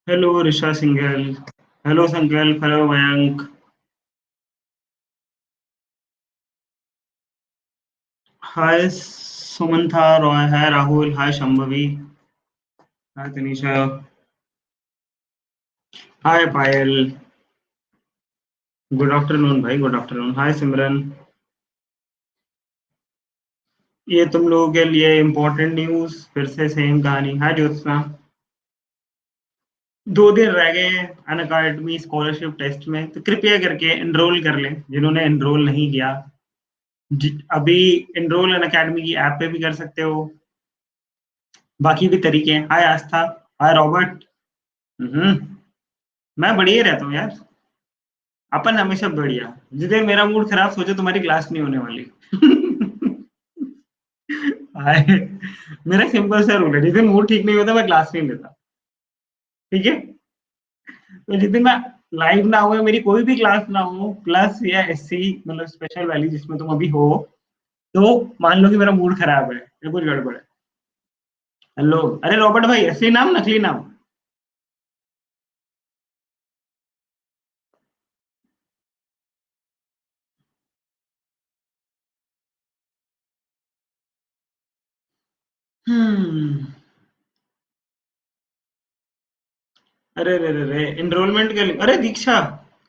Hello ऋषा Singhal. Hello संकल्प। Hello Mayank. हाय सुमंथा रॉय। हाय राहुल। हाय शंभवी। हाय तनीषा। हाय पायल। Good afternoon भाई, good afternoon. हाय सिमरन। ये तुम लोगों के लिए इम्पोर्टेंट न्यूज, फिर से सेम कहानी। हाय ज्योत्सना। 2 दिन रह गए हैं अनअकैडमी स्कॉलरशिप टेस्ट में, तो कृपया करके एनरोल कर लें जिन्होंने एनरोल नहीं किया। अभी एनरोल अनअकैडमी की ऐप पे भी कर सकते हो। बाकी भी तरीके हैं। हाय आस्था। हाय रॉबर्ट। मैं बढ़िया ही रहता हूँ यार। अपन हमेशा बढ़िया। जिस दिन मेरा मूड खराब, सोचो तुम्हारी क्लास नहीं होने वाली। हाय। मेरा सिंपल सा रूल है, जिस दिन मूड ठीक नहीं होता मैं क्लास नहीं लेता। ठीक है। तो जिस दिन मैं लाइव ना हो, मेरी कोई भी क्लास ना हो, प्लस या एससी मतलब स्पेशल वाली जिसमें तुम अभी हो, तो मान लो कि मेरा मूड खराब है या कुछ गड़बड़ है। हेलो, अरे रॉबर्ट भाई, असली नाम नकली नाम? हम्म। अरे रे रे रे, एनरोलमेंट के लिए अरे दीक्षा,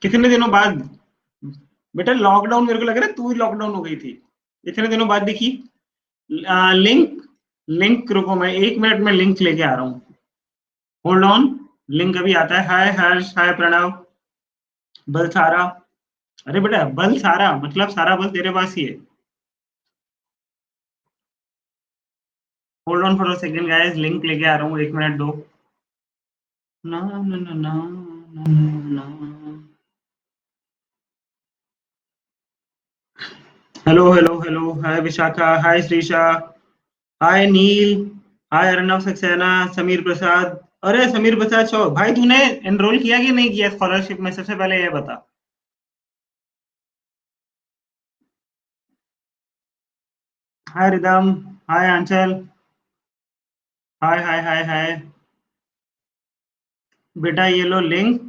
कितने दिनों बाद। बेटा लॉकडाउन, मेरे को लग रहा है तू ही लॉकडाउन हो गई थी। इतने दिनों बाद दिखी। लिंक। लिंक रुको, मैं 1 मिनट में लिंक लेके आ रहा हूँ। Hold on. लिंक अभी आता है। हाय हर्ष। हाय प्रणव। बल सारा। अरे बेटा बल सारा मतलब सारा बल तेरे पास ही है। Hold on for a second guys, link लेके आ रहा हूँ, 1 मिनट दो। ना ना ना ना ना ना ना। Hello hello hello. Hi Vishakha. Hi Shrisha. Hi Neel. Hi Arnav Saxena. Sameer Prasad. अरे समीर प्रसाद शो भाई, तूने एनरोल किया कि नहीं किया स्कॉलरशिप में, सबसे पहले ये बता। हाय रिदम। हाय आंचल। हाय हाय हाय हाय। बेटा ये लो लिंक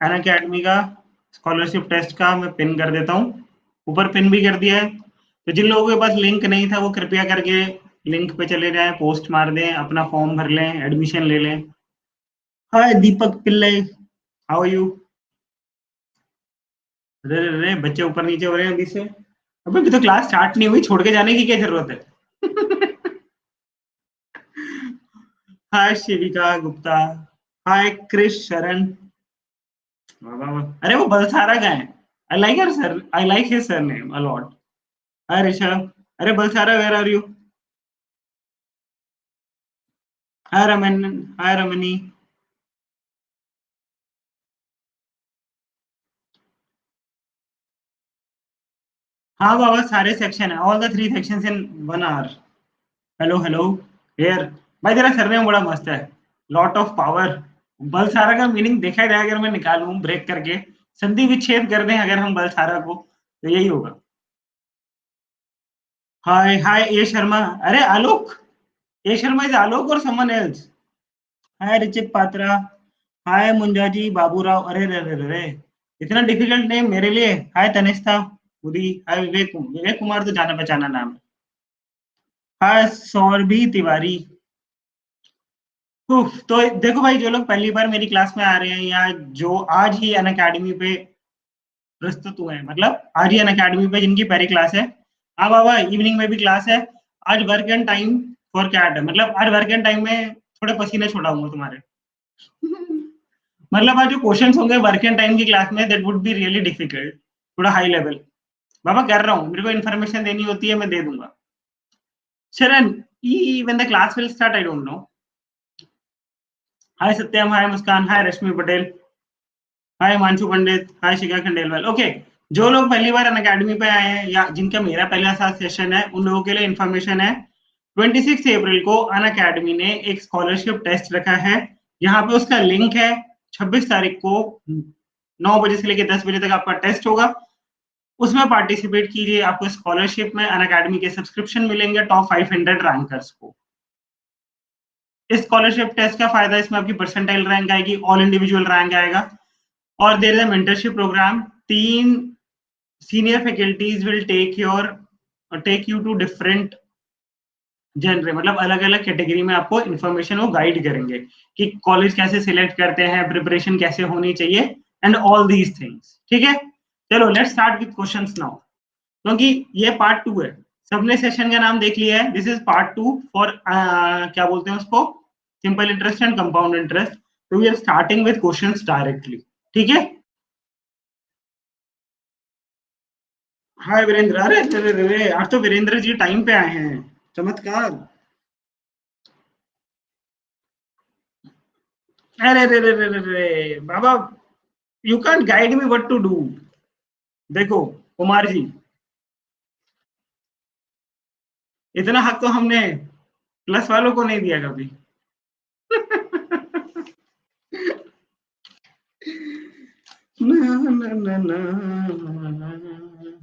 अन अकेडमी का, स्कॉलरशिप टेस्ट का मैं पिन कर देता हूँ। ऊपर पिन भी कर दिया है। तो जिन लोगों के पास लिंक नहीं था वो कृपया करके लिंक पे चले जाएं, पोस्ट मार दें, अपना फॉर्म भर लें, एडमिशन ले लें। Hi Deepak Pillai. How you? अरे अरे अरे, बच्चे ऊपर नीचे हो रहे हैं अभी से। अबे अभी तो क्लास स्टार्ट नहीं हुई, छोड़ के जाने की क्या जरूरत है? हाय शिविका गुप्ता। हाय क्रिश शरण। वाह वाह वाह। अरे वो बलसारा का है। I like her sir, I like his surname a lot. Hi Rishabh. अरे Balsara, where are you? Hi Raman. Hi Ramani. हाँ बाबा, सारे सेक्शन है, all the 3 sections in 1 hour. Hello hello. हेयर। भाई तेरा सरनेम बड़ा मस्त है। Lot of power. बलसारा का मीनिंग देखा जाए अगर मैं निकालूं ब्रेक करके, संधि विच्छेद कर दें अगर हम बलसारा को, तो यही होगा। हाय हाय ए शर्मा। अरे आलोक। ए शर्मा इज आलोक और समवन एल्स? हाय रिचित पात्रा। हाय मुंजाजी बाबूराव। अरे रे रे रे रे, इतना डिफिकल्ट नेम मेरे लिए। हाय तनिष्ठा पुरी। हाय विवेक। विवेक कुमार तो जाना पहचाना नाम है। हाय सौरभी तिवारी। उफ, तो देखो भाई, जो लोग पहली बार मेरी क्लास में आ रहे हैं या जो आज ही अन अकेडमी पे प्रस्तुत हुए हैं, मतलब आज ही अन अकेडमी पे जिनकी पहली क्लास है, हाँ बाबा इवनिंग में भी क्लास है। आज work and time for CAT है, मतलब आज वर्क एंड टाइम में थोड़े पसीने छुड़ाऊंगा तुम्हारे। मतलब आज जो क्वेश्चंस होंगे वर्क एंड टाइम की क्लास में, that would be really difficult, थोड़ा हाई लेवल। बाबा कर रहा हूँ, मेरे को इन्फॉर्मेशन देनी होती है, मैं दे दूंगा। शरण, when the class will start, I don't know. Hi Satyam. Hi Muskan. Hi Rashmi Patel. Hi मानसू Pandit. Hi Shikha Khandelwal. Okay. जो लोग पहली बार अन अकेडमी पे आए हैं या जिनका मेरा पहला सा सेशन है, उन लोगों के लिए इन्फॉर्मेशन है। 26 अप्रैल को अन अकेडमी ने एक स्कॉलरशिप टेस्ट रखा है। यहाँ पे उसका लिंक है। 26 तारीख को 9 बजे से लेकर 10 बजे तक आपका टेस्ट होगा। उसमें पार्टिसिपेट कीजिए, आपको स्कॉलरशिप में अन अकेडमी के सब्सक्रिप्शन मिलेंगे टॉप 500 रैंकर्स को। इस स्कॉलरशिप टेस्ट का फायदा, इसमें आपकी परसेंटाइल रैंक आएगी, ऑल इंडिविजुअल रैंक आएगा, और there is a mentorship programme. 3 senior faculties will take you to different genre, मतलब अलग अलग कैटेगरी में आपको इन्फॉर्मेशन वो गाइड करेंगे कि कॉलेज कैसे सिलेक्ट करते हैं, प्रिपरेशन कैसे होनी चाहिए, एंड ऑल दीज थिंग्स। ठीक है, चलो let's start with questions now, क्योंकि ये पार्ट 2 है। सबने सेशन का नाम देख लिया है, दिस इज पार्ट 2 फॉर क्या बोलते हैं उसको, simple interest and compound interest. तो we are starting with questions directly. ठीक है, हाय वीरेंद्र, अरे अरे अरे, आज तो वीरेंद्र जी टाइम पे आए हैं, चमत्कार। अरे अरे अरे अरे अरे बाबा, you can't guide me what to do. देखो कुमार जी, इतना हक तो हमने प्लस वालों को नहीं दिया कभी।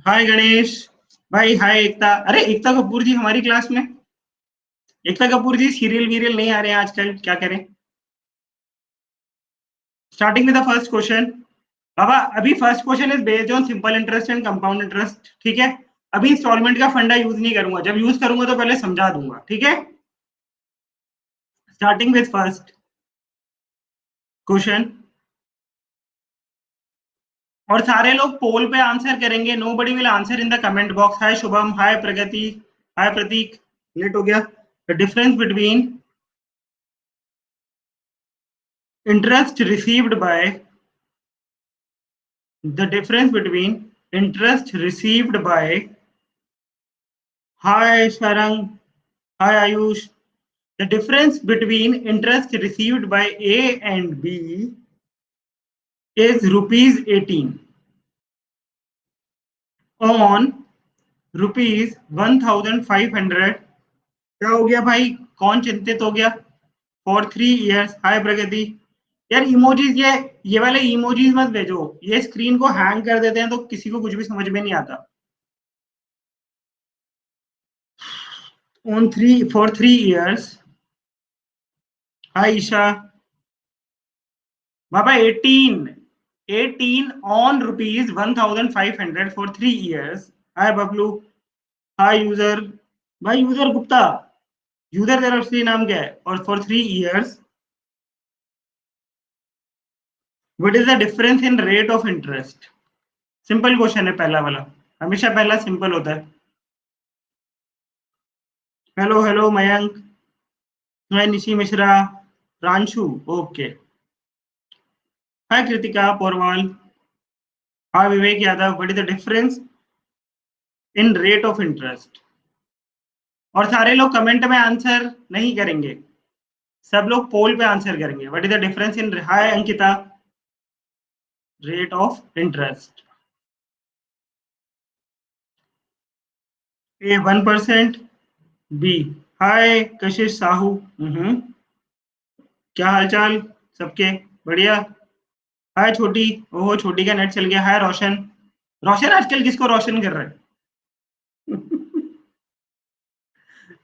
हाय गणेश भाई, हाय एकता। अरे एकता कपूर जी हमारी क्लास में। एकता कपूर जी सीरियल वीरियल नहीं आ रहे हैं आजकल, क्या करें। Starting with the first question. बाबा अभी first question is based on simple interest and compound interest. ठीक है, अभी इंस्टॉलमेंट का फंडा यूज नहीं करूंगा, जब यूज करूंगा तो पहले समझा दूंगा। ठीक है, स्टार्टिंग विद फर्स्ट क्वेश्चन, और सारे लोग पोल पे आंसर करेंगे, nobody will answer in the comment box. Hi Shubham, hi Pragati, hi Prateek, late हो गया। The difference between interest received by, the difference between interest received by, hi Sharang, hi Ayush, the difference between interest received by A and B is rupees 18 on rupees 1500। क्या हो गया भाई, कौन चिंतित हो गया, फॉर 3 years। हाय प्रगति। यार emojis, ये वाले इमोजीज मत भेजो, ये स्क्रीन को हैंग कर देते हैं, तो किसी को कुछ भी समझ में नहीं आता। on 3 for 3 years। Hi Isha. बाबा 18 on rupees 1500 for 3 years। Hi Bablu, hi user, भाई यूजर गुप्ता, यूजर तेरा असली नाम क्या है, और for 3 years what is the difference in rate of interest. Simple question है पहला वाला, हमेशा पहला सिंपल होता है। Hello hello Mayank, hi Nishi Mishra, Ranshu, okay, hi Kritika Porwal, hi Vivek Yadav. What is the difference in rate of interest. और सारे लोग कमेंट में आंसर नहीं करेंगे, सब लोग पोल पे आंसर करेंगे। What is the difference in, hi Ankita, rate of interest. A 1%, B, hi Kashish Sahu, क्या हालचाल सबके, बढ़िया। हाय छोटी, ओहो छोटी का नेट चल गया। हाय रोशन, रोशन आजकल किसको रोशन कर रहा है।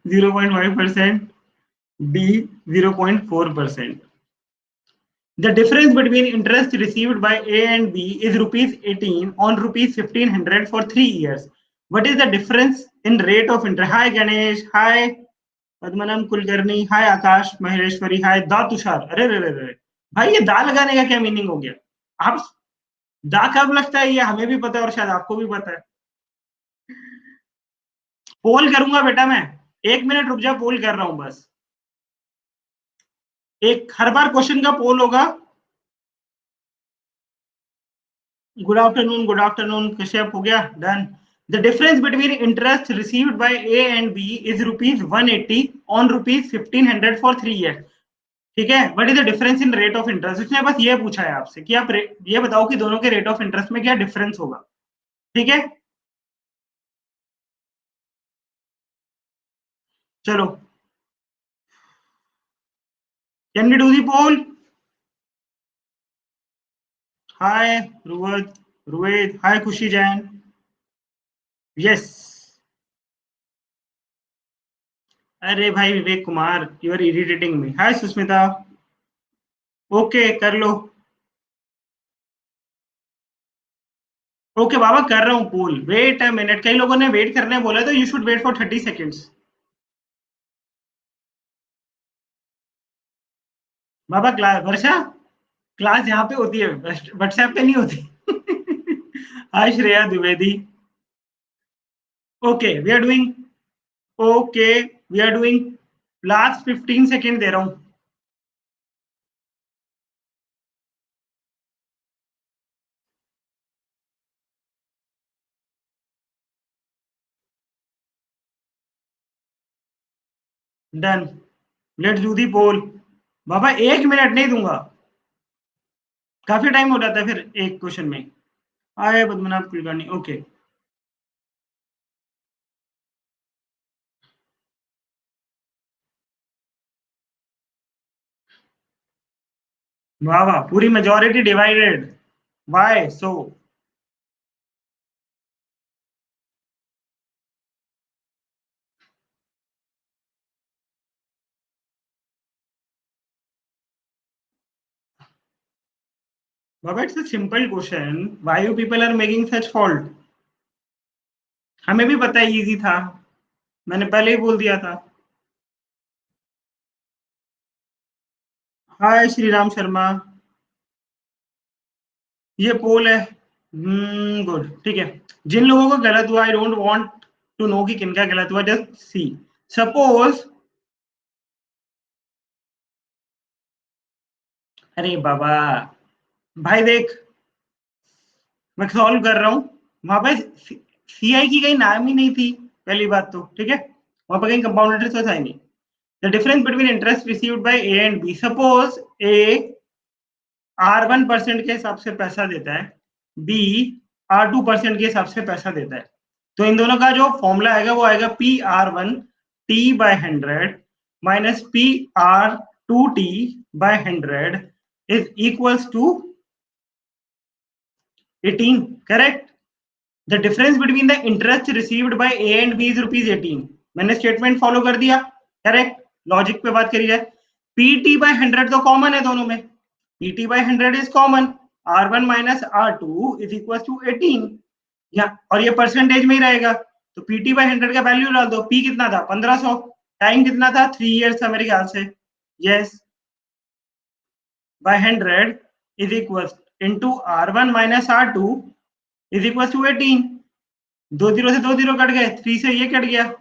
0.5%, D 0.4%। The difference between interest received by A and B is rupees 18 on rupees 1500 for 3 years. What is the difference in rate of interest? Hi Ganesh, hi Padmanam Kulkarni, hi Akash Maheshwari, hi दा तुषार। अरे रे रे रे भाई, ये दा लगाने का क्या मीनिंग हो गया। आप दा कब लगता है, ये हमें भी पता है और शायद आपको भी पता है। पोल करूंगा बेटा मैं, 1 मिनट रुक जा, पोल कर रहा हूं बस। एक हर बार क्वेश्चन का पोल होगा। गुड आफ्टरनून कश्यप, हो गया done. The difference between interest received by A and B is rupees 180 on rupees 1500 for 3 years। ठीक है, what is the difference in rate of interest. उसने बस ये पूछा है आपसे कि आप ये बताओ कि दोनों के रेट ऑफ इंटरेस्ट में क्या डिफरेंस होगा। ठीक है, चलो, can we do the poll. Hi Ruvat, Ruved, hi Khushi Jain, yes. अरे भाई Vivek Kumar, you are irritating me. Hi Sushmita. Okay कर लो। ओके बाबा कर रहा हूँ पोल। वेट अ मिनट, कई लोगों ने वेट करने बोला तो you should wait for 30 seconds. बाबा क्लास वर्षा, क्लास यहाँ पे होती है, व्हाट्सएप पे नहीं होती। Hi Shreya Dwivedi. Okay we are doing. Okay we are doing. Last 15 second दे रहा हूँ। Done. Let's do the poll. बाबा 1 मिनट नहीं दूंगा, काफी टाइम हो जाता है फिर एक क्वेश्चन में। आए पद्मनाभ कुलकर्णी। ओके वाह वाह, पूरी मेजोरिटी डिवाइडेड। Why so? बाबा it's a simple question, why you people are making such fault. हमें भी पता है इजी था, मैंने पहले ही बोल दिया था। हाय श्रीराम शर्मा। ये पोल है। गुड ठीक है। जिन लोगों को गलत हुआ, I don't want to know कि किनका गलत हुआ, जस्ट सी। सपोज, अरे बाबा भाई देख, मैं सॉल्व कर रहा हूँ। वहां पे सीआई की कहीं नाम ही नहीं थी, पहली बात तो ठीक है। वहां पर कहीं कंपाउंड इंटरेस्ट था ही नहीं। The difference between interest received by A and B, suppose A R1% के हिसाब से पैसा देता है, बी R2% के हिसाब से पैसा देता है, तो इन दोनों का जो फॉर्मूला आएगा वो आएगा PR1T/100 minus PR2T by 100 is equals to 18। Correct. The difference between the interest received by A and B is ₹18। मैंने स्टेटमेंट फॉलो कर दिया। करेक्ट। लॉजिक पे बात करी जाए, PT/100 तो कॉमन है दोनों में, PT/100 is common, R1 minus R2 is equals to 18। या और ये परसेंटेज में ही रहेगा, तो PT/100 का वैल्यू डाल दो। P कितना था? 1500। टाइम कितना था? 3 years था मेरे ख्याल से। Yes, by 100 is equals into R1 minus R2 is equals to 18। दो जीरो से दो जीरो कट गए, 3 से ये कट गया,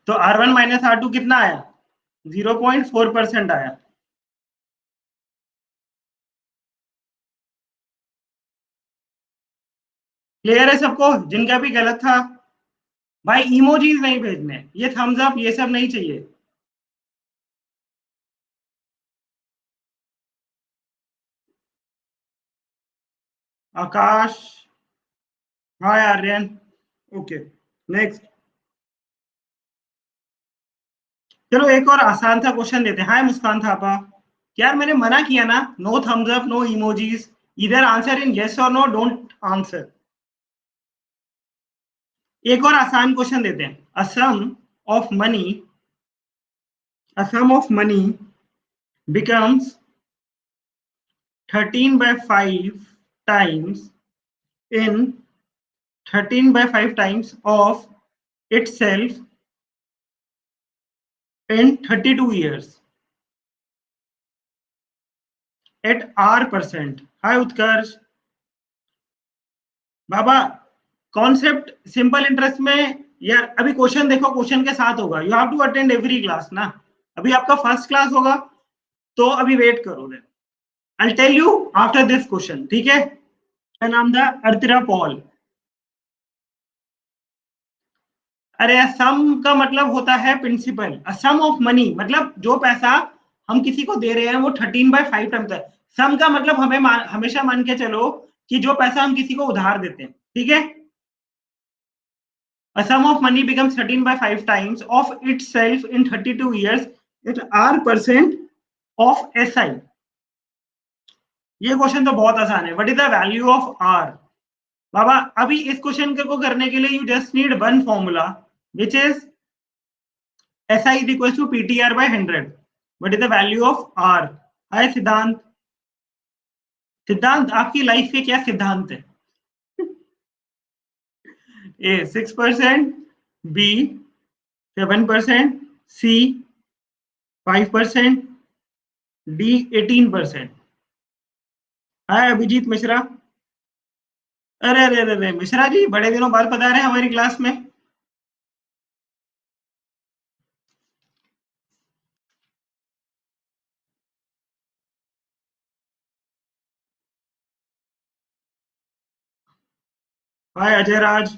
तो R1 minus R2 कितना आया? 0.4% आया। क्लियर है सबको जिनका भी गलत था? भाई इमोजीज नहीं भेजने, ये थम्स अप ये सब नहीं चाहिए। आकाश। हाँ आर्यन। Okay next. चलो एक और आसान सा क्वेश्चन देते हैं। हाय मुस्कान थापा। यार मैंने मना किया ना, no thumbs up no emojis, इधर आंसर इन यस और नो, डोंट आंसर। एक और आसान क्वेश्चन देते हैं। A sum of money, a sum of money becomes 13/5 times in 13/5 times of itself in 32 years at R%। Hi Utkarsh. बाबा concept simple interest में, यार अभी क्वेश्चन देखो, क्वेश्चन के साथ होगा। You have to attend every class ना। अभी आपका फर्स्ट क्लास होगा, तो अभी वेट करो। I tell you after this question, ठीक है। मेरा नाम था अर्तिरा पॉल। अरे सम का मतलब होता है प्रिंसिपल, सम ऑफ मनी मतलब जो पैसा हम किसी को दे रहे हैं वो 13/5 टाइम्स है। सम का मतलब हमें हमेशा मान के चलो कि जो पैसा हम किसी को उधार देते हैं, ठीक है। A sum of money becomes 13/5 times of itself in 32 years at R% of SI। ये क्वेश्चन तो बहुत आसान है। What is the value of R? बाबा अभी इस क्वेश्चन को करने के लिए you just need one formula, which is SI is equals to PTR by 100. What is the value of R? हाय सिद्धांत, सिद्धांत आपकी लाइफ के क्या सिद्धांत है? A 6%, B 7%, C 5%, D 18%. हाय अभिजीत मिश्रा। अरे अरे अरे मिश्रा जी बड़े दिनों बाद पधारे हमारी क्लास में। हाय अजय राज।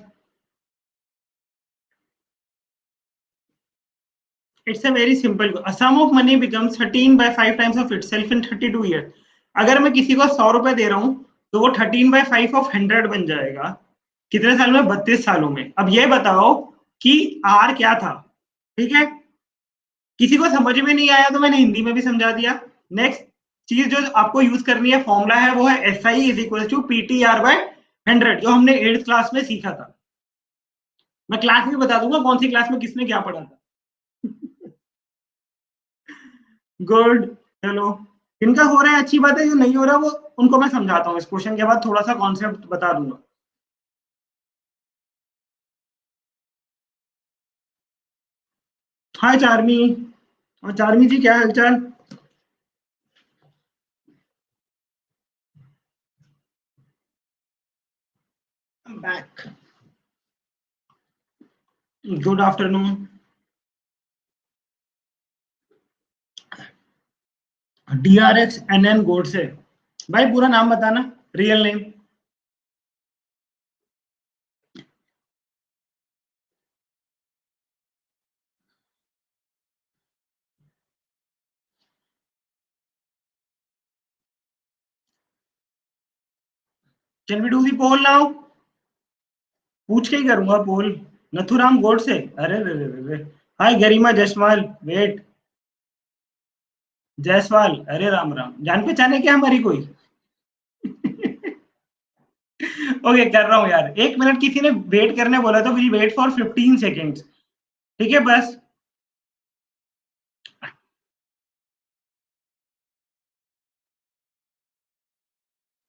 It's a very simple. A sum of money becomes 13 by 5 times of itself in 32 years. अगर मैं किसी को 100 रुपए दे रहा हूं तो वो 13 by 5 of 100 बन जाएगा। कितने साल में? 32 सालों में। अब ये बताओ कि R क्या था? ठीक है, किसी को समझ में नहीं आया तो मैंने हिंदी में भी समझा दिया। नेक्स्ट चीज जो आपको यूज करनी है फॉर्मूला है वो है SI is equal to PTR by 100, जो हमने 8th क्लास में सीखा था। मैं क्लास में बता दूंगा कौन सी क्लास में किसने क्या पढ़ा था। गुड, चलो इनका हो रहा है अच्छी बात है, जो नहीं हो रहा वो उनको मैं समझाता हूँ। इस क्वेश्चन के बाद थोड़ा सा कॉन्सेप्ट बता दूंगा। हाय चार्मी। और चार्मी जी क्या हालचाल? Back. Good afternoon. DRXNN Godse. भाई पूरा नाम बताना, real name. Can we do the poll now? पूछ के ही करूंगा पोल। नथुराम गोडसे, अरे रे रे रे। हाय गरिमा जसवाल, वेट। जायसवाल, अरे राम राम, जान पहचान है क्या हमारी कोई? ओके कर रहा हूँ यार, 1 मिनट किसी ने वेट करने बोला तो विल वेट फॉर 15 सेकेंड्स। ठीक है बस।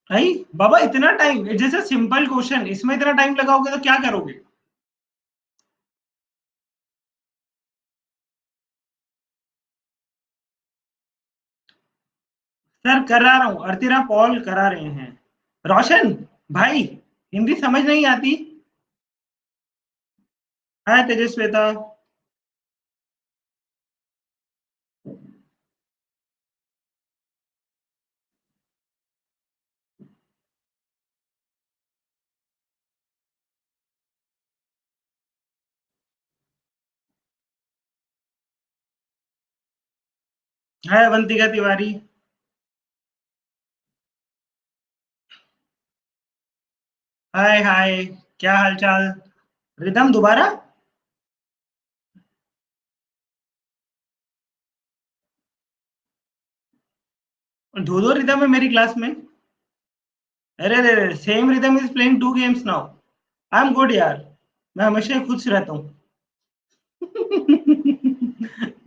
भाई बाबा इतना टाइम, जैसे सिंपल क्वेश्चन, इसमें इतना टाइम लगाओगे तो क्या करोगे? सर करा रहा हूँ, अर्तिरा पॉल करा रहे हैं। रोशन भाई हिंदी समझ नहीं आती? है तेजस्वेता। है अवंतिका तिवारी। हाय हाय, क्या हालचाल? रिदम दोबारा। दो दो रिदम है मेरी क्लास में। अरे अरे, same Rhythm is playing 2 games now. I am good यार, मैं हमेशा खुश रहता हूँ।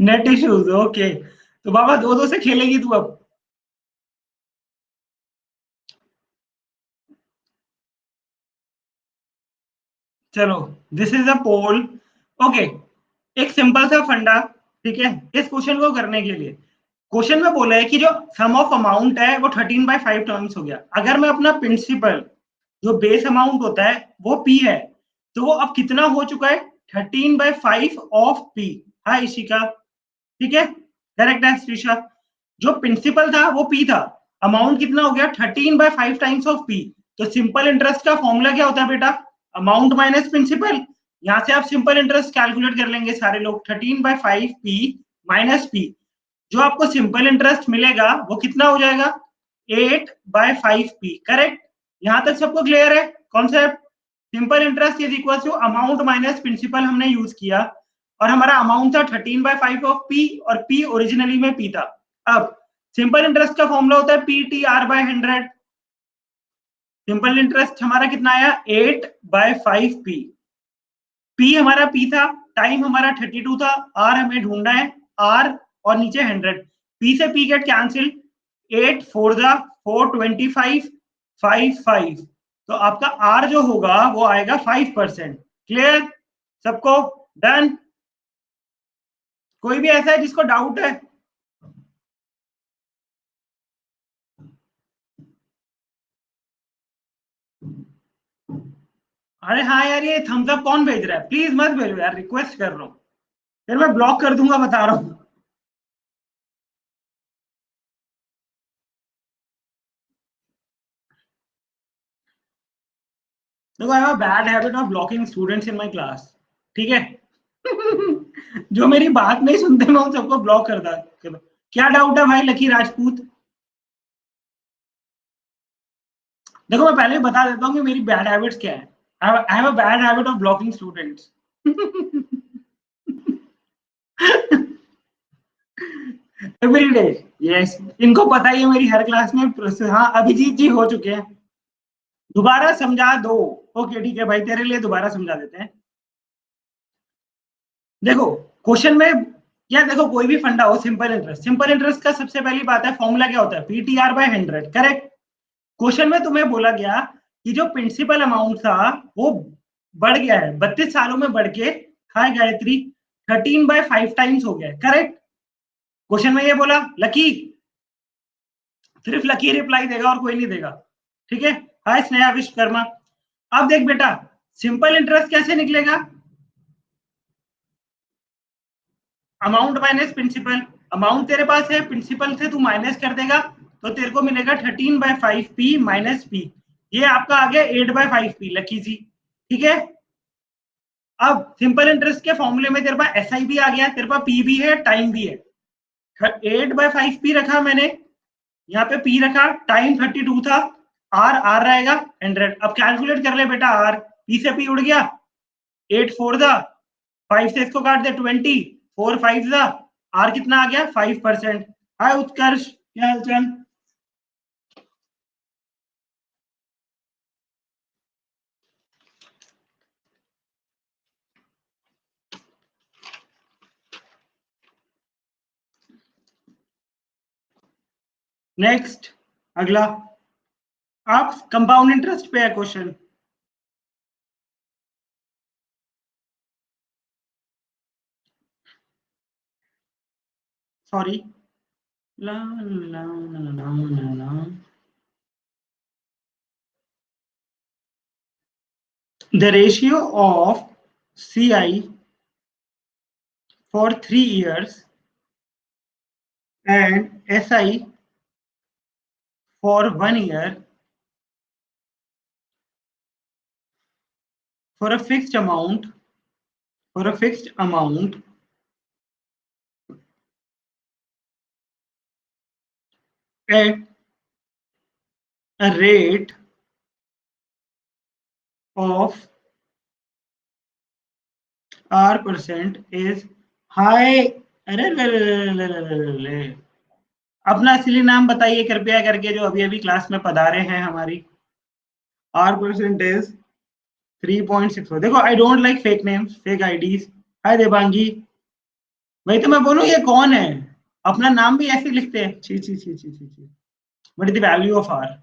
Net issues, okay. तो बाबा दो दो से खेलेगी तू अब। चलो, this is a poll. Okay, एक सिंपल सा फंडा। ठीक है, इस क्वेश्चन को करने के लिए क्वेश्चन में बोला है कि जो सम ऑफ अमाउंट है वो 13 बाई 5 टर्म्स हो गया। अगर मैं अपना प्रिंसिपल जो बेस अमाउंट होता है वो P है, तो वो अब कितना हो चुका है? 13 बाई 5 ऑफ P। हाँ इशिका, ठीक है, करेक्ट है श्रीषा। जो प्रिंसिपल था वो P था, अमाउंट कितना हो गया? 13 बाई 5 टाइम्स ऑफ P। तो सिंपल इंटरेस्ट का फॉर्मूला क्या होता है बेटा? Amount minus principal. यहां से आप सिंपल इंटरेस्ट कैलकुलेट कर लेंगे सारे लोग, 13 बाई 5 P माइनस P। जो आपको सिंपल इंटरेस्ट मिलेगा वो कितना हो जाएगा? 8 बाय 5P। करेक्ट, यहां तक सबको क्लियर है concept? Simple interest is equal to amount minus principal हमने यूज किया, और हमारा अमाउंट था 13 बाय 5 ऑफ P, और P ओरिजिनली में P था। अब सिंपल इंटरेस्ट का फॉर्मूला होता है PTR बाय 100। सिंपल इंटरेस्ट हमारा कितना आया? 8 बाय 5P। P हमारा P था, टाइम हमारा 32 था, आर हमें ढूंढना है, आर और नीचे 100, पी से पी गेट कैंसिल, 8 4 जा 4 25 5 5, तो आपका आर जो होगा वो आएगा 5%। क्लियर सबको? डन? कोई भी ऐसा है जिसको डाउट है? अरे हाँ यार, ये थम्स अप कौन भेज रहा है? प्लीज मत भेजो यार, रिक्वेस्ट कर रहा हूँ, फिर मैं ब्लॉक कर दूंगा, बता रहा हूँ। देखो, I have a bad habit of blocking students in my class, ठीक है? जो मेरी बात नहीं सुनते मैं उन सबको ब्लॉक करता। क्या डाउट है भाई लकी राजपूत? देखो, मैं पहले ही बता देता हूँ कि मेरी बैड हैबिट्स क्या है। I have a bad habit of blocking students. Every day. Yes, इनको पता ही है मेरी हर क्लास में। हाँ, अभिजीत जी हो चुके हैं। दोबारा समझा दो। ओके ठीक है भाई, तेरे लिए दोबारा समझा देते हैं। देखो, क्वेश्चन में या देखो, कोई भी फंडा हो, सिंपल इंटरेस्ट का सबसे पहली बात है, फॉर्मूला क्या होता है? PTR bye 100, correct? क्वेश्चन में तुम्हें बोला गया कि जो प्रिंसिपल अमाउंट था वो बढ़ गया है, 32 सालों में बढ़ के, हाय गायत्री, 13/5 टाइम्स हो गया है, करेक्ट? क्वेश्चन में ये बोला। लकी, सिर्फ लकी रिप्लाई देगा और कोई नहीं देगा, ठीक है? हाय स्नेहा विश्वकर्मा। अब देख बेटा, सिंपल इंटरेस्ट कैसे निकलेगा? Amount minus principal. अमाउंट तेरे पास है, प्रिंसिपल से तू माइनस कर देगा, तो तेरे को मिलेगा 13/5 पी माइनस पी। ये आपका आ गया 8/5 पी, लकी जी, ठीक है? अब सिंपल इंटरेस्ट के फॉर्मूले में तेरे पास एसआई भी आ गया, तेरे पास पी भी है, टाइम भी है। 8/5 पी रखा मैंने, यहाँ पे पी रखा, टाइम 32 था, आर आर रहेगा 100। अब कैलकुलेट कर ले बेटा, आर, पी से पी उड़ गया, 8 4 था, 5 से इसको काट दे 20, 4 5 था, आर कितना आ गया? 5%। हाय उत्कर्ष, क्या हालचाल? नेक्स्ट, अगला, आप कंपाउंड इंटरेस्ट पे है क्वेश्चन। सॉरी, ला ला ला ला ला ला। The ratio of CI for 3 years and SI for 1 year for a fixed amount at a rate of R% is high। अरे अपना असली नाम बताइए कृपया करके, जो अभी अभी क्लास में पधारे हैं हमारी। R% is 3.64। देखो, I don't like fake names, fake IDs. Hi Devangi, वही तो मैं बोलूं, ये कौन है? अपना नाम भी ऐसे लिखते हैं, छी छी छी छी छी छी। What is the value of R?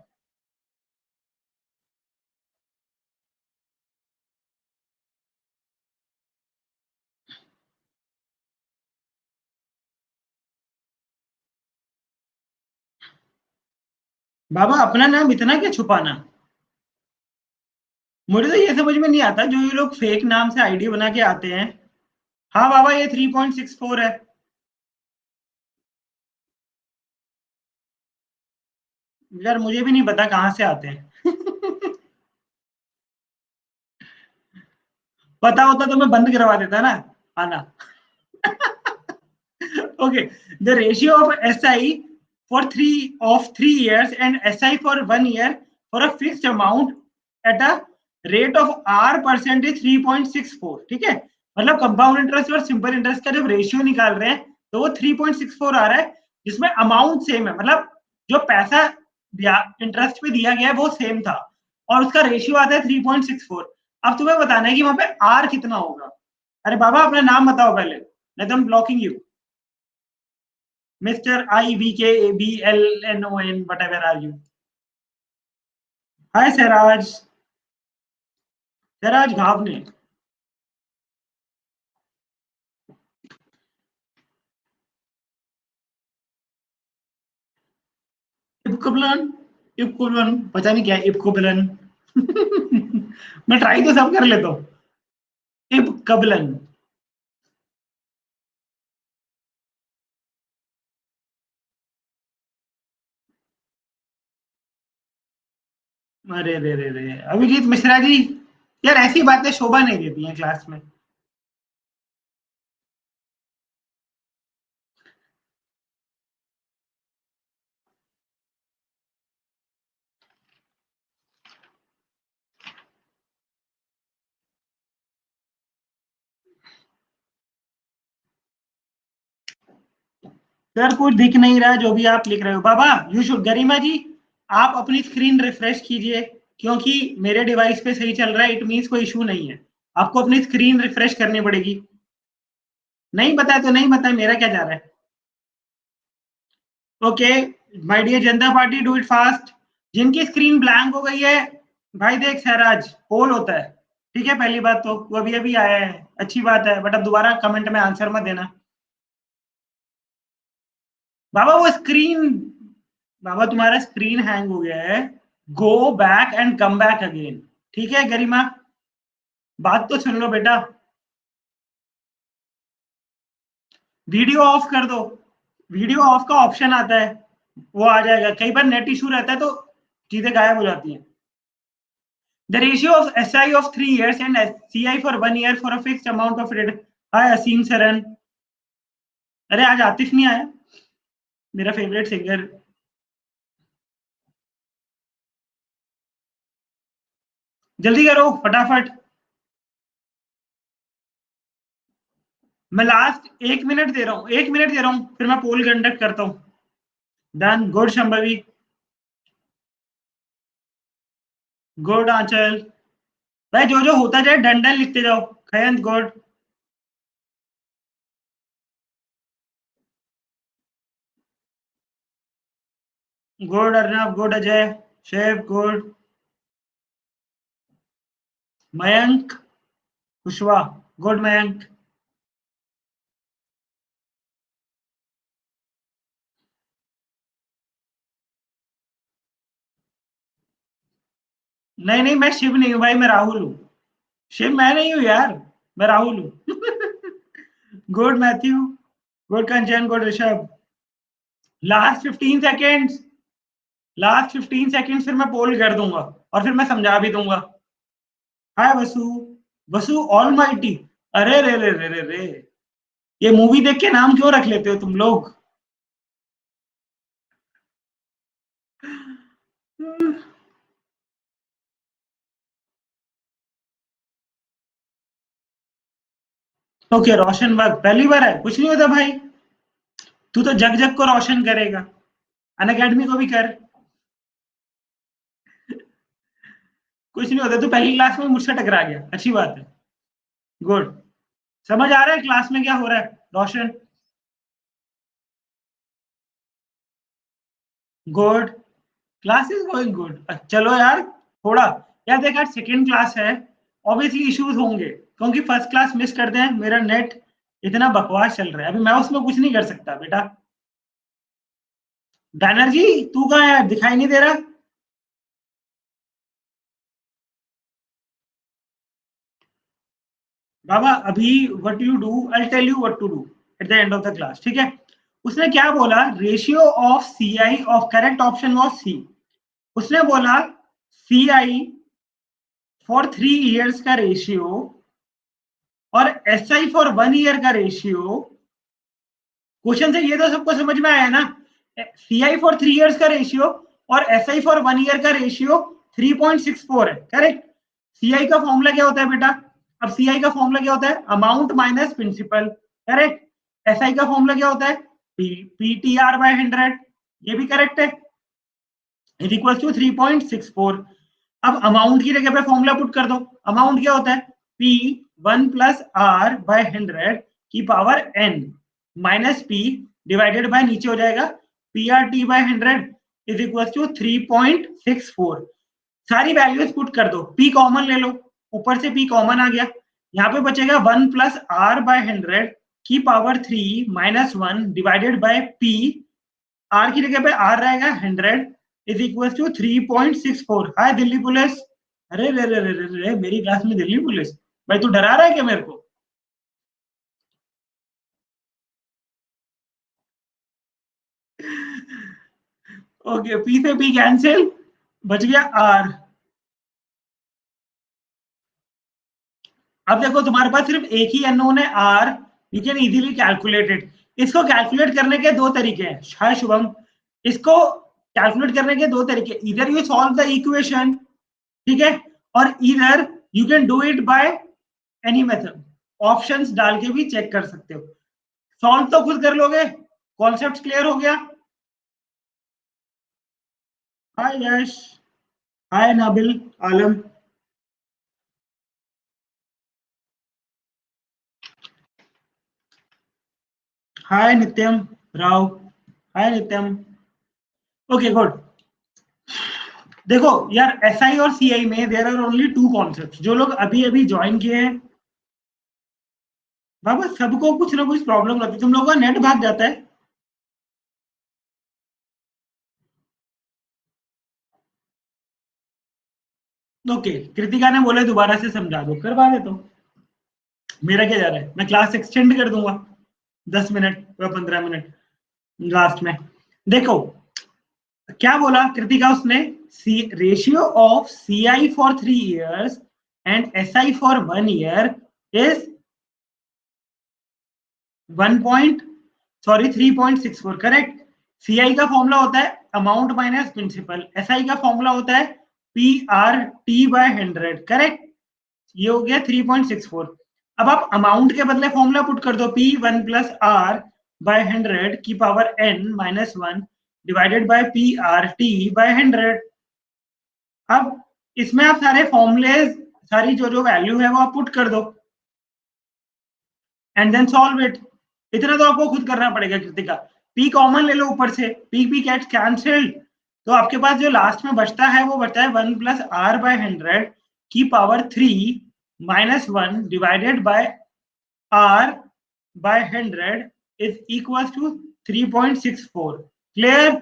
बाबा, अपना नाम इतना क्या छुपाना? मुझे तो ये समझ में नहीं आता, जो ये लोग फेक नाम से आईडी बना के आते हैं। हाँ बाबा, ये 3.64 है। यार मुझे भी नहीं पता कहाँ से आते हैं। पता होता तो मैं बंद करवा देता ना आना। Okay, the ratio of SI for 3 years and SI for 1 year for a fixed amount at a rate of R% is 3.64, ठीक है? मतलब कंपाउंड इंटरेस्ट और सिंपल इंटरेस्ट का जब रेशियो निकाल रहे हैं तो वो 3.64 आ रहा है, जिसमें अमाउंट सेम है, मतलब जो पैसा इंटरेस्ट पे दिया गया है वो सेम था, और उसका रेशियो आता है 3.64। अब तुम्हें बताना है कि वहां पे आर कितना होगा। अरे बाबा अपना नाम बताओ पहले, नहीं तो blocking you. Mister IVKABLNON whatever are you? हाय सहराज, सहराज घावने। इब्कुबलन, इब्कुबलन पता नहीं क्या है इब्कुबलन। मैं ट्राई तो सब कर लेता हूँ। इब्कुबलन। अरे रे रे रे अभिजीत मिश्रा जी, यार ऐसी बातें शोभा नहीं देती हैं क्लास में। सर कुछ दिख नहीं रहा जो भी आप लिख रहे हो। बाबा यू शुड, गरिमा जी आप अपनी स्क्रीन रिफ्रेश कीजिए, क्योंकि मेरे डिवाइस पे सही चल रहा है, इट मीन्स कोई इशू नहीं है। आपको अपनी स्क्रीन रिफ्रेश करनी पड़ेगी। नहीं बताया तो नहीं बताया, मेरा क्या जा रहा है। Okay my dear Janata party, do it fast. जिनकी स्क्रीन ब्लैंक हो गई है, भाई देख सहराज पोल होता है, ठीक है, पहली बात तो वो अभी अभी आया है, अच्छी बात है, बट अब दोबारा कमेंट में आंसर मत देना। बाबा वो स्क्रीन, बाबा तुम्हारा स्क्रीन हैंग हो गया है, go back and come back again. ठीक है गरिमा, बात तो सुन लो बेटा। वीडियो ऑफ कर दो, वीडियो ऑफ का ऑप्शन आता है, वो आ जाएगा। कई बार नेट इशू रहता है तो चीजें गायब हो जाती हैं। The ratio of SI of 3 years and CI for 1 year for a fixed amount of rate. Hi असीम सरन। अरे आज आतिफ नहीं आया, मेरा फेवरेट सिंगर। जल्दी करो फटाफट। मैं लास्ट 1 मिनट दे रहा हूँ, 1 मिनट दे रहा हूँ, फिर मैं पोल कंडक्ट करता हूँ। Done, good Shambhavi, good Anchal. भाई जो जो होता जाए डन डन लिखते जाओ। Khayant good, good Arnab, good Ajay, chef good, Mayank Kushwaha good Mayank. नहीं नहीं मैं शिव नहीं हूँ भाई, मैं राहुल हूँ। शिव मैं नहीं हूँ यार, मैं राहुल हूँ। Good Matthew, good Kanchan, good Rishabh. Last 15 seconds, last 15 seconds, फिर मैं पोल कर दूंगा और फिर मैं समझा भी दूंगा। हाय वसु, वसु ऑल माइटी। अरे रे रे रे रे रे, ये मूवी देख के नाम क्यों रख लेते हो तुम लोग। ओके रोशन बाग पहली बार है, कुछ नहीं होता भाई, तू तो जग जग को रोशन करेगा। अन अकेडमी को भी कर, कुछ नहीं होता, तू पहली क्लास में मुझसे टकरा गया, अच्छी बात है। गुड, समझ आ रहा है क्लास में क्या हो रहा है Roshan. Good, class is going good. चलो यार थोड़ा, यार देख आज सेकेंड क्लास है, ऑब्वियसली इश्यूज होंगे, क्योंकि फर्स्ट क्लास मिस कर दें, मेरा नेट इतना बकवास चल रहा है, अभी मैं उसमें कुछ नहीं कर सकता बेटा। बैनर्जी तू कहाँ है, दिखाई नहीं दे रहा। बाबा अभी what you do, I tell you what to do at the end of the class, ठीक है। उसने क्या बोला, ratio of CI of, correct option was C. उसने बोला CI फॉर 3 years का रेशियो और SI फॉर 1 year का रेशियो। क्वेश्चन से ये तो सबको समझ में आया ना, CI फॉर 3 years का रेशियो और SI फॉर 1 year का रेशियो 3.64 है, करेक्ट। CI का फॉर्मूला क्या होता है बेटा, अब CI का फॉर्मूला क्या होता है, amount minus principal, correct. SI का फॉर्मूला क्या होता है, PTR/100, ये भी करेक्ट है, इज इक्वल टू 3.64। अब अमाउंट की जगह पे फॉर्मूला पुट कर दो, अमाउंट क्या होता है, P 1 plus r by 100 की power n minus p divided by नीचे हो जाएगा prt by 100 is equal to 3.64। सारी वैल्यूज पुट कर दो, p कॉमन ले लो, ऊपर से p कॉमन आ गया, यहाँ पे बचेगा 1 प्लस r बाय 100 की power 3 minus 1 divided by p, r की जगह पे r रहेगा 100 is equal to 3.64। Hi Delhi police. अरे रे रे रे रे रे, मेरी क्लास में दिल्ली पुलिस, भाई तू डरा रहा है क्या मेरे को? ओके, p से p कैंसिल, बच गया r। अब देखो तुम्हारे पास सिर्फ एक ही अननोन है r, you can easily calculate it. इसको कैलकुलेट करने के दो तरीके हैं। हाय शुभम, इसको कैलकुलेट करने के दो तरीके, इधर यू सॉल्व द इक्वेशन, ठीक है, और इधर you can do it by any method, options डाल के भी चेक कर सकते हो। सॉल्व तो खुद कर लोगे, कॉन्सेप्ट क्लियर हो गया? हाय यश, हाय नाबिल आलम, हाय नित्यम Rao, hi Nityam. Okay good. देखो यार, एसआई और सीआई में there are only two concepts. जो लोग अभी अभी ज्वाइन किए हैं, बाबा सबको कुछ ना कुछ प्रॉब्लम रहती है। तुम लोगों का नेट भाग जाता है। ओके, कृतिका ने बोले दोबारा से समझा दो, करवा दे तो। मेरा क्या जा रहा है, मैं क्लास एक्सटेंड कर दूंगा 10 मिनट या 15 मिनट लास्ट में। देखो क्या बोला कृतिका उसने, C ratio of C I for 3 years and S I for 1 year is 3.64, correct. CI का फॉर्मूला होता है अमाउंट माइनस प्रिंसिपल, एसआई का फॉर्मूला होता है P R T by 100, correct. ये हो गया 3.64। अब आप अमाउंट के बदले फॉर्मूला पुट कर दो, पी 1 प्लस आर बाय 100 की power n minus 1 divided by P R T by 100। अब इसमें आप सारे फॉर्मूले, सारी जो जो वैल्यू है वो आप पुट कर दो एंड देन सॉल्व इट। इतना तो आपको खुद करना पड़ेगा कृतिका। पी कॉमन ले लो ऊपर से, पी पी गेट्स कैंसिल्ड, तो आपके पास जो लास्ट में बचता है वो बचता है 1 प्लस आर बाय 100 की power 3 minus 1 divided by R by 100 is equal to 3.64। Clear?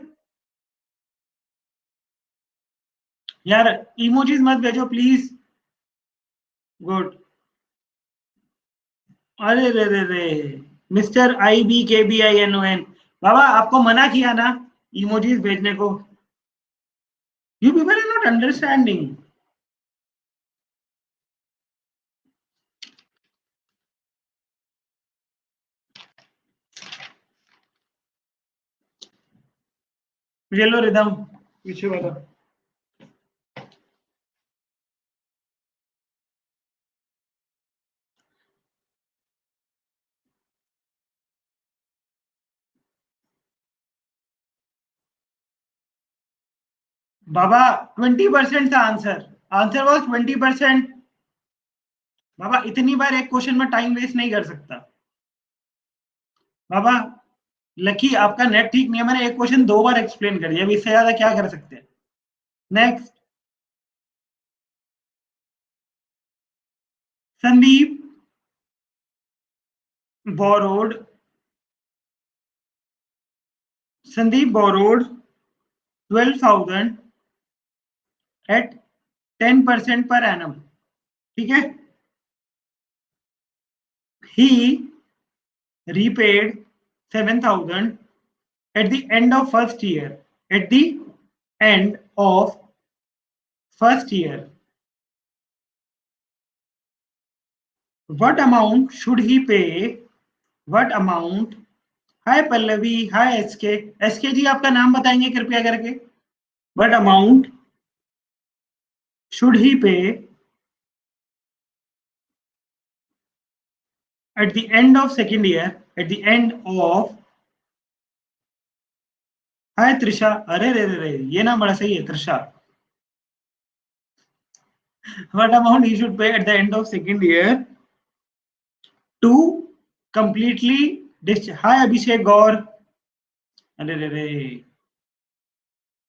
यार इमोजीज मत भेजो प्लीज। गुड। अरे रे रे रे, mister I B K B I N O N, बाबा आपको मना किया ना इमोजीज भेजने को। You people are not understanding. Yellow rhythm पीछे वाला। बाबा 20% था आंसर, आंसर वॉज 20%। बाबा इतनी बार एक क्वेश्चन में टाइम वेस्ट नहीं कर सकता। बाबा लकी आपका नेट ठीक नहीं है, मैंने एक क्वेश्चन 2 बार एक्सप्लेन कर दिया, अब इससे ज्यादा क्या कर सकते हैं। Next, Sandeep borrowed, Sandeep borrowed 12,000 at 10% per annum, ठीक है। He repaid 7,000 at the end of first year. At the end of first year, what amount should he pay? What amount? Hi Pallavi, hi SK. SK ji आपका नाम बताएंगे कृपया करके। What amount should he pay at the end of second year? At the end of, हाय त्रिशा, अरे रे रे रे, ये नाम बड़ा सही है Trisha. What amount he should pay at the end of second year to completely hi Abhishek Gaur, अरे रे रे,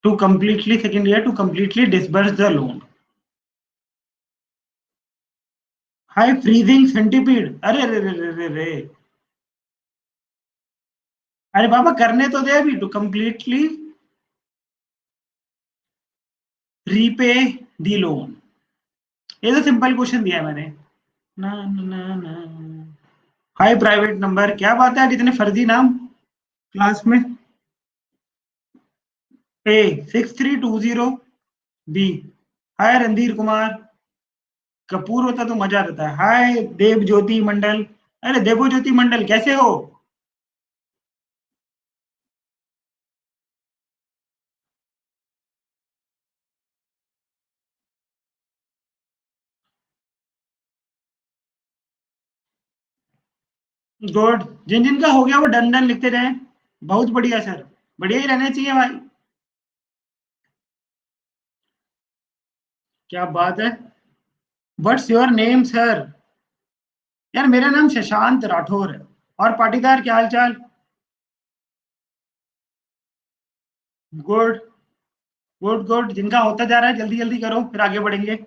to completely second year to completely disburse the loan. Hi freezing centipede, अरे रे रे रे रे रे, अरे बाबा करने तो दे अभी, to completely repay the loan. ये तो सिंपल क्वेश्चन दिया है मैंने। ना ना ना, हाय प्राइवेट नंबर, क्या बात है आज इतने फर्जी नाम क्लास में। ए 6320, बी हाय रणधीर कुमार, कपूर होता तो मजा रहता है। हाय देव ज्योति मंडल, अरे देवो ज्योति मंडल कैसे हो? गुड, जिन जिन का हो गया वो डन डन लिखते जाएं। बहुत बढ़िया सर, बढ़िया ही रहना चाहिए भाई। क्या बात है, व्हाट्स योर नेम सर? यार मेरा नाम शशांत राठौर है। और पाटीदार क्या हाल चाल? गुड गुड गुड, जिनका होता जा रहा है जल्दी जल्दी करो फिर आगे बढ़ेंगे।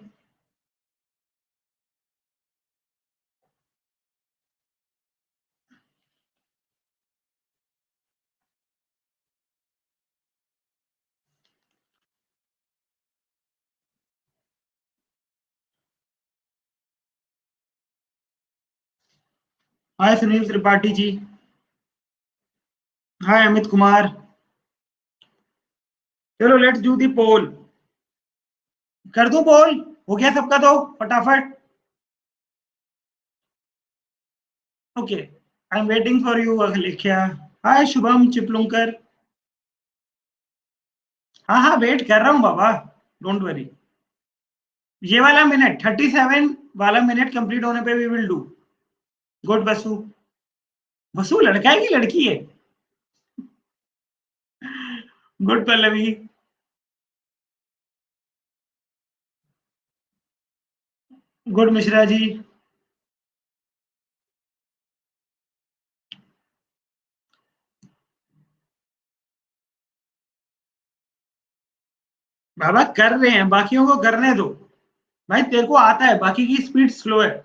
हाय सुनील त्रिपाठी जी, हाय अमित कुमार। चलो लेट्स डू दी पोल। कर दूं पोल? हो गया सबका तो फटाफट। Okay, I am waiting for you Akhilekhya. Hi Shubham Chiplunkar. हाँ हाँ वेट कर रहा हूँ बाबा, डोंट वरी। ये वाला मिनट 37 वाला मिनट कंप्लीट होने पे we will do. Good Basu. Basu लड़का है कि लड़की है? गुड पल्लवी। गुड मिश्रा जी। बाबा कर रहे हैं, बाकियों को करने दो। भाई तेरे को आता है, बाकी की स्पीड स्लो है।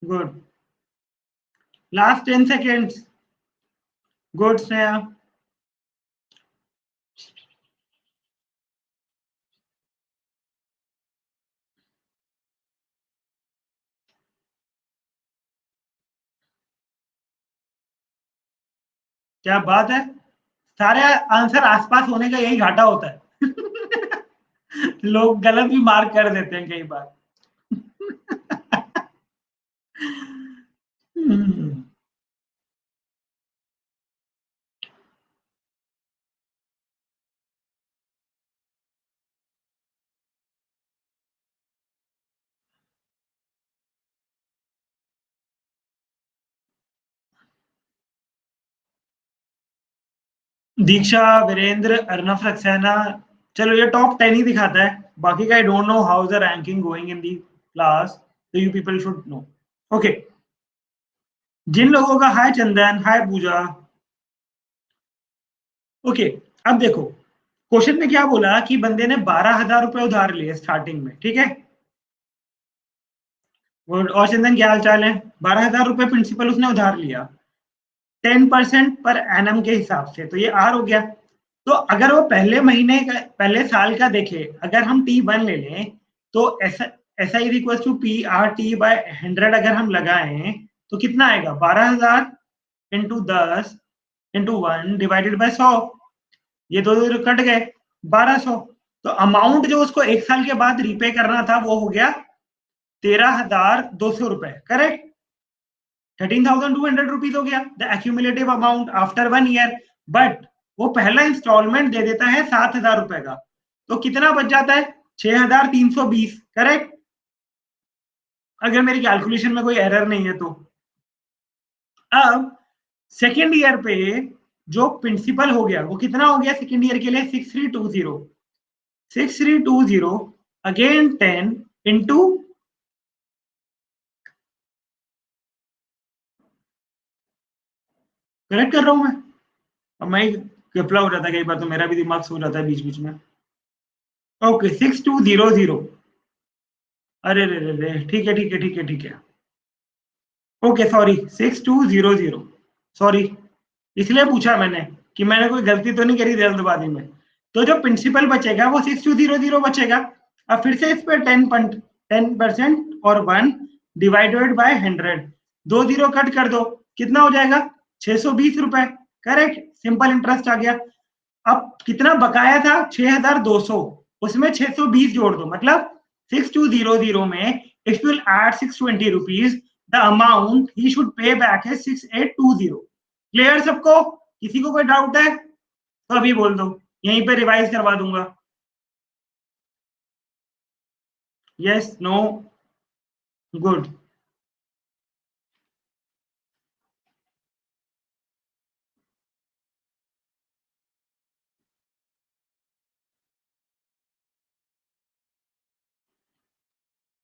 Good, last 10 seconds. Good Sneha. क्या बात है, सारे आंसर आसपास होने का यही घाटा होता है। लोग गलत भी मार्क कर देते हैं कई बार। हम्म। दीक्षा, वीरेंद्र, अर्नव सक्सेना। चलो ये टॉप 10 ही दिखाता है, बाकी का I don't know how is the ranking going in the class, तो you people should know. Okay, जिन लोगों का हाय चंदन, हाय पूजा। ओके, अब देखो क्वेश्चन में क्या बोला कि बंदे ने 12,000 रुपए उधार लिए स्टार्टिंग में, ठीक है। और चंदन क्या हाल चाल है? 12,000 रुपए प्रिंसिपल उसने उधार लिया, 10% पर एनम के हिसाब से, तो ये आर हो गया। तो अगर वो पहले महीने का, पहले साल का देखे, अगर हम T1 ले लें, तो S I equal to P R T by 100 अगर हम लगाएं तो कितना आएगा? 12,000 इंटू 10 इंटू 1 डिवाइडेड बाय 100। ये दो दो कट गए, 1200। तो अमाउंट जो उसको एक साल के बाद रीपे करना था वो हो गया 13,200 रुपए, करेक्ट। 13,200 रुपीज हो गया the accumulative amount after 1 year. But वो पहला इंस्टॉलमेंट दे देता है 7,000 रुपए का, तो कितना बच जाता है? 6,320, करेक्ट, अगर मेरी कैलकुलेशन में कोई एरर नहीं है तो। अब सेकेंड ईयर पे जो प्रिंसिपल हो गया वो कितना हो गया सेकेंड ईयर के लिए? 6320। 6320 अगेन 10 इंटू करेक्ट कर रहा हूं मैं? अब मैं घपला हो जाता है कई बार, तो मेरा भी दिमाग सो जाता है बीच बीच में। ओके 6200। अरे रे रे रे, ठीक है ठीक है ठीक है ठीक है। ओके सॉरी 6200, सॉरी, इसलिए पूछा मैंने कि मैंने कोई गलती तो नहीं करी जल्दबाजी में। तो जो प्रिंसिपल बचेगा वो 6200 बचेगा। अब फिर से इस पे 10% और 1 डिवाइडेड बाय 100, 2 जीरो कट कर दो, कितना हो जाएगा? 620 रुपए। करेक्ट, सिंपल इंटरेस्ट आ गया। अब कितना बकाया था? 6200, उसमें 620 जोड़ दो, मतलब 6200 में if you add 620 rupees, the amount he should pay back है 6820। क्लियर सबको? किसी को कोई डाउट है तो अभी बोल दो, यहीं पे रिवाइज करवा दूंगा। Yes, no, good.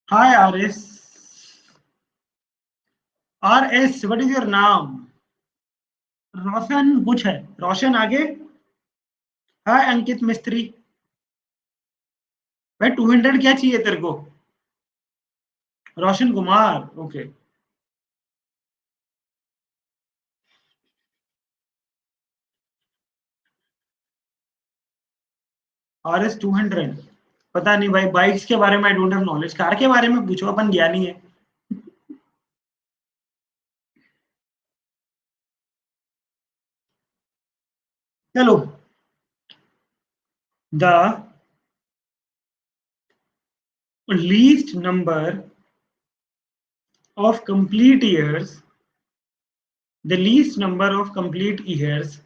Hi R S. R S, what is your नाम? रोशन कुछ है, रोशन आगे। हाय अंकित मिस्त्री। भाई 200 क्या चाहिए तेरे को? Roshan Kumar, okay. R S 200, पता नहीं भाई, बाइक्स के बारे में I don't have knowledge. Car के बारे में पूछो, अपन ज्ञानी है। चलो, the least number of complete years, the least number of complete years.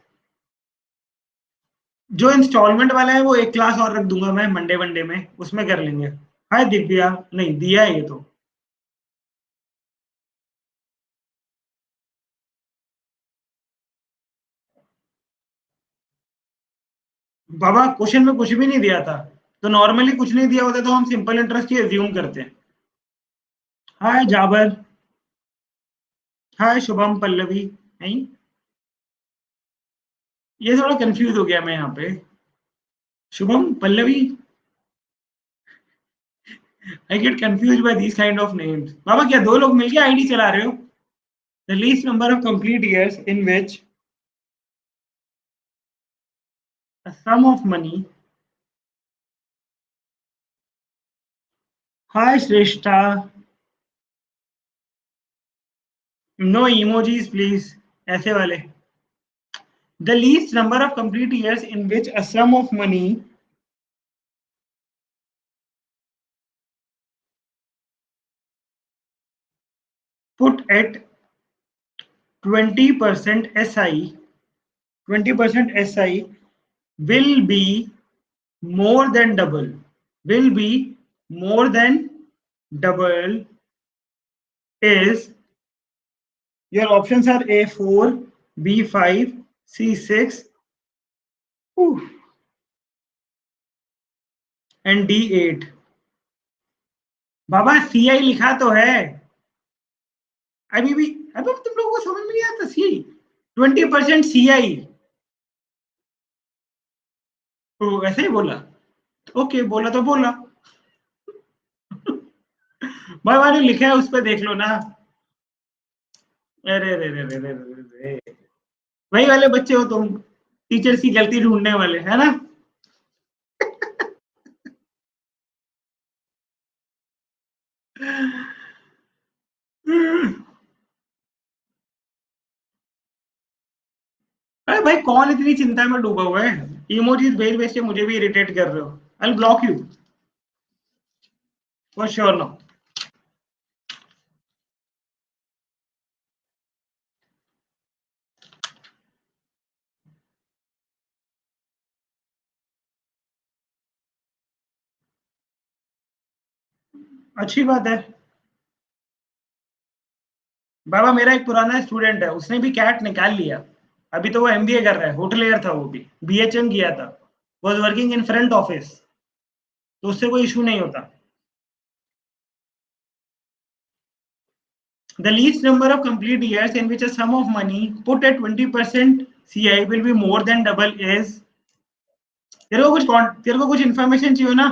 जो इंस्टॉलमेंट वाला है वो एक क्लास और रख दूंगा मैं, मंडे मंडे में उसमें कर लेंगे। हाय दिव्या, नहीं दिया है ये तो। बाबा क्वेश्चन में कुछ भी नहीं दिया था, तो नॉर्मली कुछ नहीं दिया होता तो हम सिंपल इंटरेस्ट ही एज्यूम करते हैं। हाय जाबर। हाय शुभम पल्लवी। नहीं, ये थोड़ा कंफ्यूज हो गया मैं यहाँ पे। Shubham Pallavi, I get confuse by this kind of names. बाबा क्या दो लोग मिलके आईडी चला रहे हो? The least number of complete years in which a sum of money. Hi Shreshtha. No emojis please, ऐसे वाले। The least number of complete years in which a sum of money put at 20% SI, 20% SI will be more than double, will be more than double is, your options are A4, B5, C6 and D8। Baba CI लिखा तो है अभी भी। अभी तुम लोगों को समझ में नहीं आता? सी 20% CI, तो ऐसे ही बोला। ओके, बोला तो बोला। भाई मैंने लिखा है उस पर देख लो ना। अरे रे रे रे रे रे रे। वही वाले बच्चे हो तुम, टीचर्स की गलती ढूंढने वाले, है ना? अरे भाई कौन इतनी चिंता में डूबा हुआ है? इमोजीज भेज भेज के मुझे भी इरिटेट कर रहे हो। I block you for sure no. अच्छी बात है। बाबा मेरा एक पुराना स्टूडेंट है, उसने भी कैट निकाल लिया। अभी तो वो एमबीए कर रहा है, होटलियर था वो भी, बीएचएम किया था, was working in front office, तो उससे कोई इशू नहीं होता। The least number of complete years in which a sum of money put at 20% CI will be more than double is. तेरे को कुछ इन्फॉर्मेशन चाहिए ना,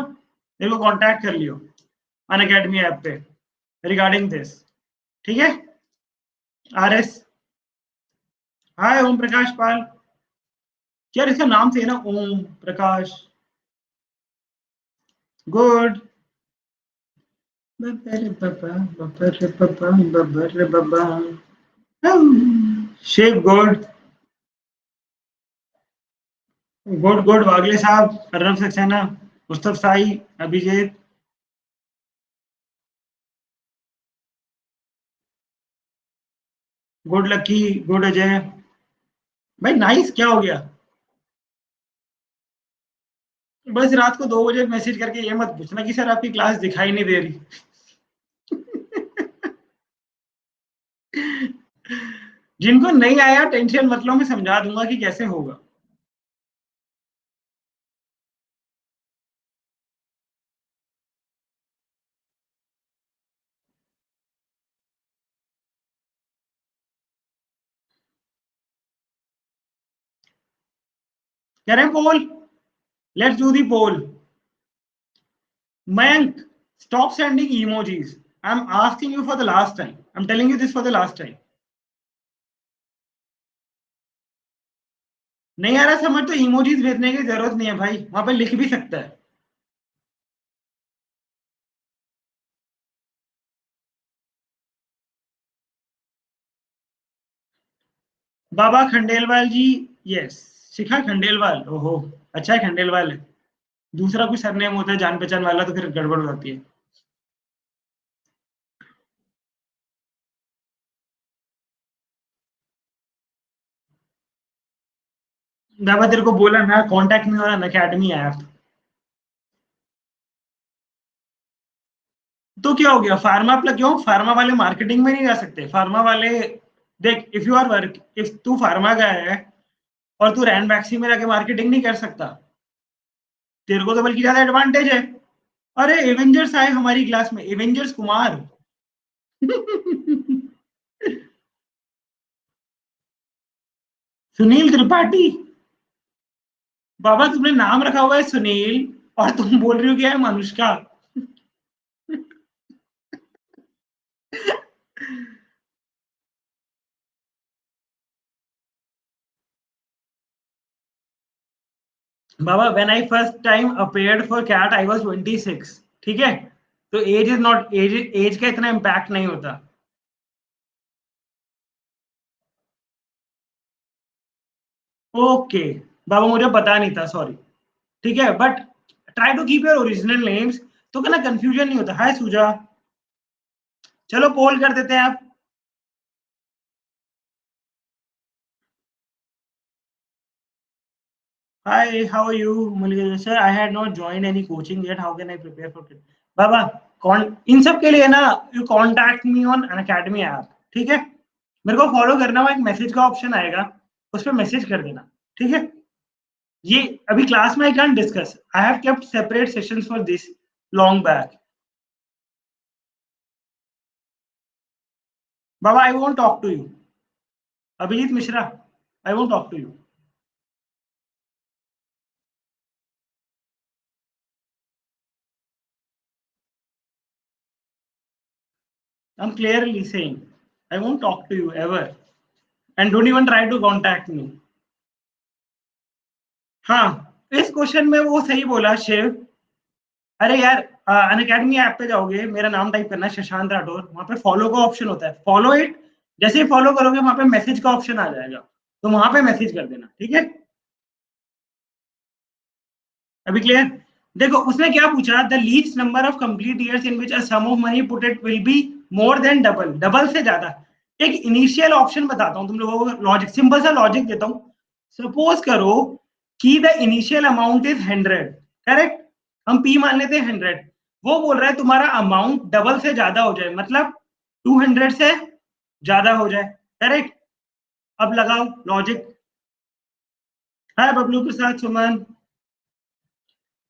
तेरे को कांटेक्ट कर लियो अनअकैडमी ऐप पे रिगार्डिंग दिस, ठीक है। आरएस, हाय ओम प्रकाश पाल, यार इसका नाम से है ना Om Prakash, good. Shaikh good good good, Wagle साहब, Arnab Saxena, Mustaf Sai, Abhijit, good Lucky, good Ajay. भाई नाइस, क्या हो गया? बस रात को 2 बजे मैसेज करके ये मत पूछना कि सर आपकी क्लास दिखाई नहीं दे रही। जिनको नहीं आया टेंशन मत लो, मैं समझा दूंगा कि कैसे होगा। कह रहे हैं poll, let's do the poll. Mayank, stop sending emojis. I'm asking you for the last time. I'm telling you this for the last time. नहीं आ रहा समझ तो इमोजीज भेजने की जरूरत नहीं है भाई, वहां पे लिख भी सकता है। बाबा खंडेलवाल जी, यस। शिखा खंडेलवाल, ओहो, अच्छा है खंडेलवाल है। दूसरा कुछ सरनेम होता है जान पहचान वाला तो फिर गड़बड़ हो जाती है। बाबा तेरे को बोला ना, कांटेक्ट में वाला अकेडमी ऐप। तो क्या हो गया, फार्मा प्लग क्यों, फार्मा वाले मार्केटिंग में नहीं जा सकते? फार्मा वाले, देख, if you are work, if तू फार्मा का है और तू रैन वैक्सी में जाके मार्केटिंग नहीं कर सकता, तेरे को तो बल्कि ज्यादा एडवांटेज है। अरे एवेंजर्स आए हमारी क्लास में, एवेंजर्स कुमार। सुनील त्रिपाठी। बाबा तुमने नाम रखा हुआ है सुनील और तुम बोल रही हो क्या है मनुष्का। बाबा when I first time appeared for CAT I was 26, ठीक है। तो एज इज नॉट, एज का इतना इम्पैक्ट नहीं होता। ओके बाबा, मुझे पता नहीं था, सॉरी। ठीक है, but try to keep your original names, तो क्या ना कंफ्यूजन नहीं होता। हाय सुजा, चलो पोल कर देते हैं आप। Hi, how are you? Sir, I had not joined any coaching yet. How can I prepare for it? बाबा, कौन इन सब के लिए ना, you contact me on Unacademy app, ठीक है। मेरे को फॉलो करना, हुआ एक मैसेज का ऑप्शन आएगा, उस पर मैसेज कर देना, ठीक है। ये अभी क्लास में I can discuss, I have kept separate sessions for this long back. बाबा I won't talk to you, Abhijeet Mishra, I won't talk to you. I'm clearly saying I won't talk to you ever, and don't even try to contact me. हाँ, इस question में वो सही बोला शिव। अरे यार, अन academy app पे जाओगे, मेरा नाम टाइप करना है शशांत राठौर, वहां पे फॉलो का ऑप्शन होता है, फॉलो इट। जैसे ही फॉलो करोगे वहां पे मैसेज का ऑप्शन आ जाएगा, तो वहां पे मैसेज कर देना, ठीक है। अभी क्लियर? देखो उसने क्या पूछा, the least number of complete years in which a sum of money put it will be more than double, double से ज्यादा। एक इनिशियल ऑप्शन बताता हूँ तुम लोगों को, लॉजिक, सिंपल सा लॉजिक देता हूँ। सपोज करो कि the initial amount is 100, correct. हम पी मान लेते हैं 100, वो बोल रहा है तुम्हारा अमाउंट डबल से ज्यादा हो जाए, मतलब 200 से ज्यादा हो जाए, करेक्ट। अब लगाओ लॉजिक। है बबलू प्रसाद सुमन।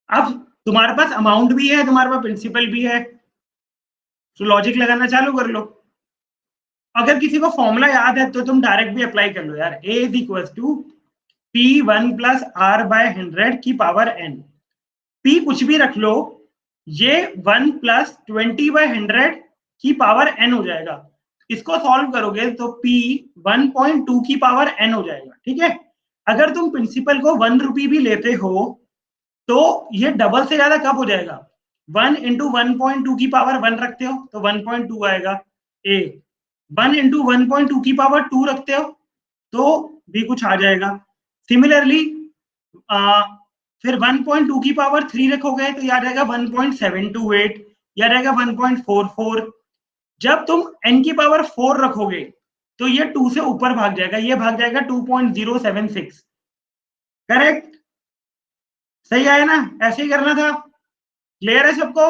अब तुम्हारे पास अमाउंट भी है, तुम्हारे पास प्रिंसिपल भी है, तो लॉजिक लगाना चालू कर लो। अगर किसी को फॉर्मूला याद है तो तुम डायरेक्ट भी अप्लाई कर लो यार। A is equal to P1 plus R by 100 की पावर n। P कुछ भी रख लो, ये 1 प्लस 20 बाय 100 की पावर n हो जाएगा। इसको सॉल्व करोगे तो P 1.2 की पावर n हो जाएगा। ठीक है, अगर तुम प्रिंसिपल को 1 रुपी भी लेते हो तो ये डबल से ज्यादा कब हो जाएगा? 1 इंटू 1.2 की पावर 1 रखते हो तो 1.2 आएगा A। 1 इंटू 1.2 की पावर 2 रखते हो तो भी कुछ आ जाएगा। सिमिलरली फिर 1.2 की पावर 3 रखोगे तो याद आएगा 1.728, याद आएगा 1.44। जब तुम n की पावर 4 रखोगे तो ये 2 से ऊपर भाग जाएगा, ये भाग जाएगा 2.076। करेक्ट, सही आया ना? ऐसे ही करना था। क्लियर है सबको?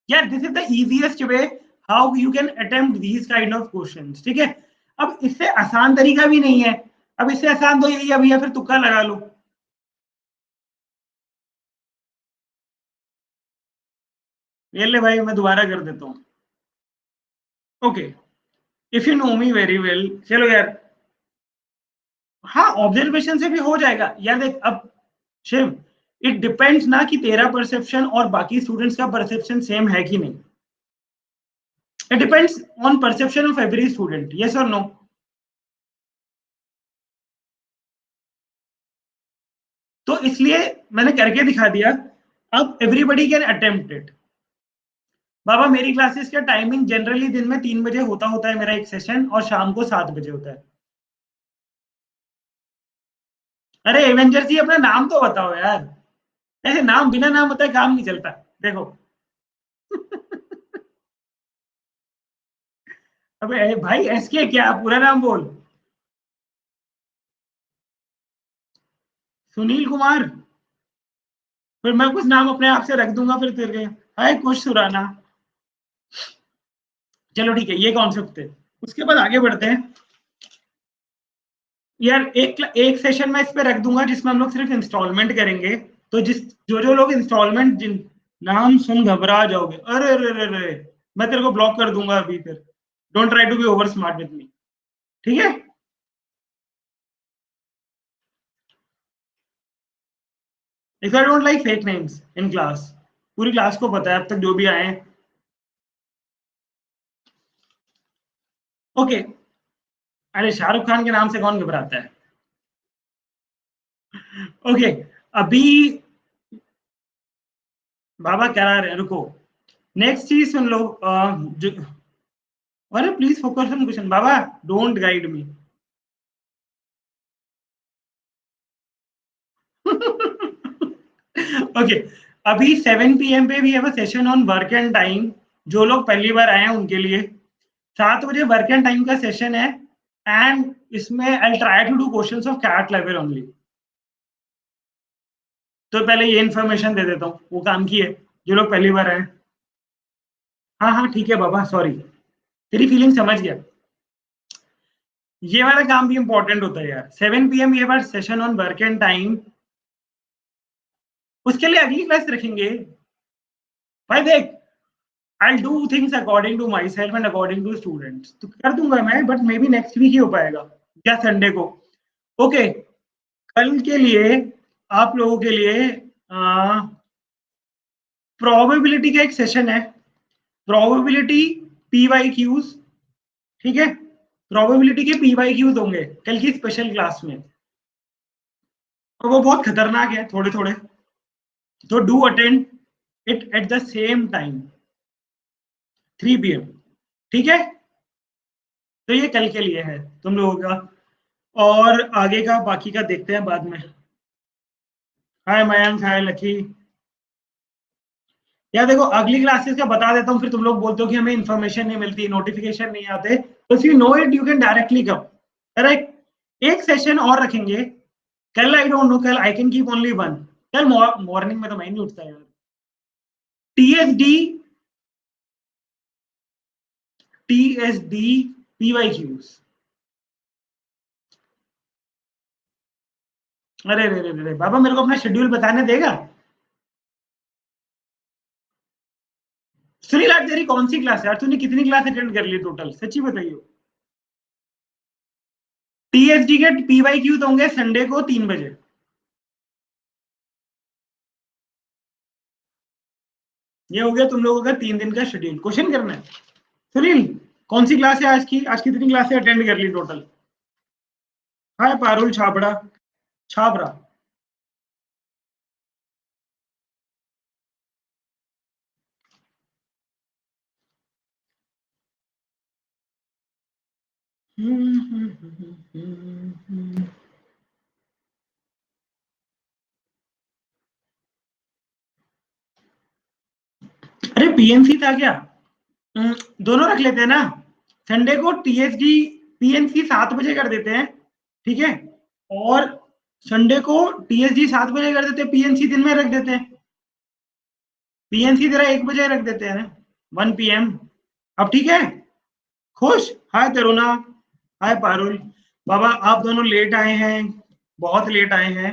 यार this is the easiest way how you can attempt these kind of questions. ठीक है, अब इससे आसान तरीका भी नहीं है। अब इससे आसान तो यही अभी, या फिर तुक्का लगा लो। ये ले भाई, मैं दोबारा कर देता हूँ। Okay, if you know me very well, चलो यार। हाँ, ऑब्जर्वेशन से भी हो जाएगा यार। देख अब शिव, इट डिपेंड्स ना कि तेरा परसेप्शन और बाकी स्टूडेंट्स का परसेप्शन सेम है कि नहीं। It depends on perception of every student, yes और नो? तो इसलिए मैंने करके दिखा दिया। अब एवरीबडी कैन अटेम्प्ट इट। बाबा मेरी क्लासेस का टाइमिंग जनरली दिन में 3 बजे होता है मेरा एक सेशन, और शाम को 7 बजे होता है। अरे एवेंजर्स जी, अपना नाम तो बताओ यार। ऐसे नाम, बिना नाम बताए काम नहीं चलता। देखो अबे भाई, एसके क्या पूरा नाम बोल। सुनील कुमार। फिर मैं कुछ नाम अपने आप से रख दूंगा फिर तेरे। हाय कुछ सुराना। चलो ठीक है, ये कॉन्सेप्ट है। उसके बाद आगे बढ़ते हैं। यार एक सेशन में इस पे रख दूंगा जिसमें हम लोग सिर्फ इंस्टॉलमेंट करेंगे। तो जो जो लोग इंस्टॉलमेंट, जिन नाम सुन घबरा जाओगे, अरे अरे अरे अरे, मैं तेरे को ब्लॉक कर दूंगा अभी फिर। Don't try to be over smart with me. ठीक है, if I don't like fake names in class. पूरी क्लास को पता है अब तक जो भी आए हैं। ओके, अरे शाहरुख खान के नाम से कौन घबराता है? ओके, अभी बाबा करा रहे हैं, रुको। नेक्स्ट चीज सुन लो। जो, अरे please focus on question Baba, don't guide me. Okay, अभी 7 PM पे भी है session on work and time. जो लोग पहली बार आए हैं उनके लिए 7 बजे वर्क एंड टाइम का सेशन है। एंड इसमें I try to do questions of CAT level only. तो पहले ये इन्फॉर्मेशन दे देता हूँ, वो काम की है जो लोग पहली बार आए। हाँ हाँ ठीक है बाबा, सॉरी, तेरी फीलिंग समझ गया। ये वाला काम भी इंपॉर्टेंट होता है यार। 7 PM ये बार session on work and time. उसके लिए अगली क्लास रखेंगे। भाई देख, I do things according to myself and according to students, तो कर दूंगा मैं, but maybe next week ही हो पाएगा या संडे को। ओके, कल के लिए आप लोगों के लिए प्रोबेबिलिटी का एक सेशन है। Probability PYQs। ठीक है, प्रोबेबिलिटी के PYQs होंगे कल की स्पेशल क्लास में, और वो बहुत खतरनाक है थोड़े थोड़े। तो do attend it at the same time, 3 PM। ठीक है, तो ये कल के लिए है तुम लोगों का। और आगे का बाकी का देखते हैं बाद में। हाय मयंक, हाय लकी। यार देखो, अगली क्लासेस का बता देता हूँ, फिर तुम लोग बोलते हो कि हमें इन्फॉर्मेशन नहीं मिलती, नोटिफिकेशन नहीं आते। तो if you know it you can directly come. Correct, एक सेशन और रखेंगे कल। आई डोंट नो, कल I can keep only one. कल मॉर्निंग में तो मैं नहीं उठता यार। TSD, PYQs। अरे रे रे रे बाबा, मेरे को अपना शेड्यूल बताने देगा? सुनील आज तेरी कौन सी क्लास है यार? तूने कितनी क्लास अटेंड कर ली टोटल, सच्ची बताइए। टीएसडी के पीवाईक्यू तो होंगे संडे को 3 बजे। ये हो गया तुम लोगों का 3 दिन का शेड्यूल। क्वेश्चन करना है। सुनील कौन सी क्लास है आज की? आज कितनी क्लासें अटेंड कर ली टोटल? हाय पारुल छाबड़ा, छाबड़ा। अरे पीएनसी था क्या? दोनों रख लेते हैं ना। संडे को टीएसडी पीएनसी 7 बजे कर देते हैं, ठीक है। और संडे को टीएसडी 7 बजे कर देते हैं, पीएनसी दिन में रख देते हैं। पीएनसी तेरा 1 बजे रख देते हैं ना, 1 PM। अब ठीक है, खुश? हाय तरुणा, हाय पारुल। बाबा आप दोनों लेट आए हैं, बहुत लेट आए हैं,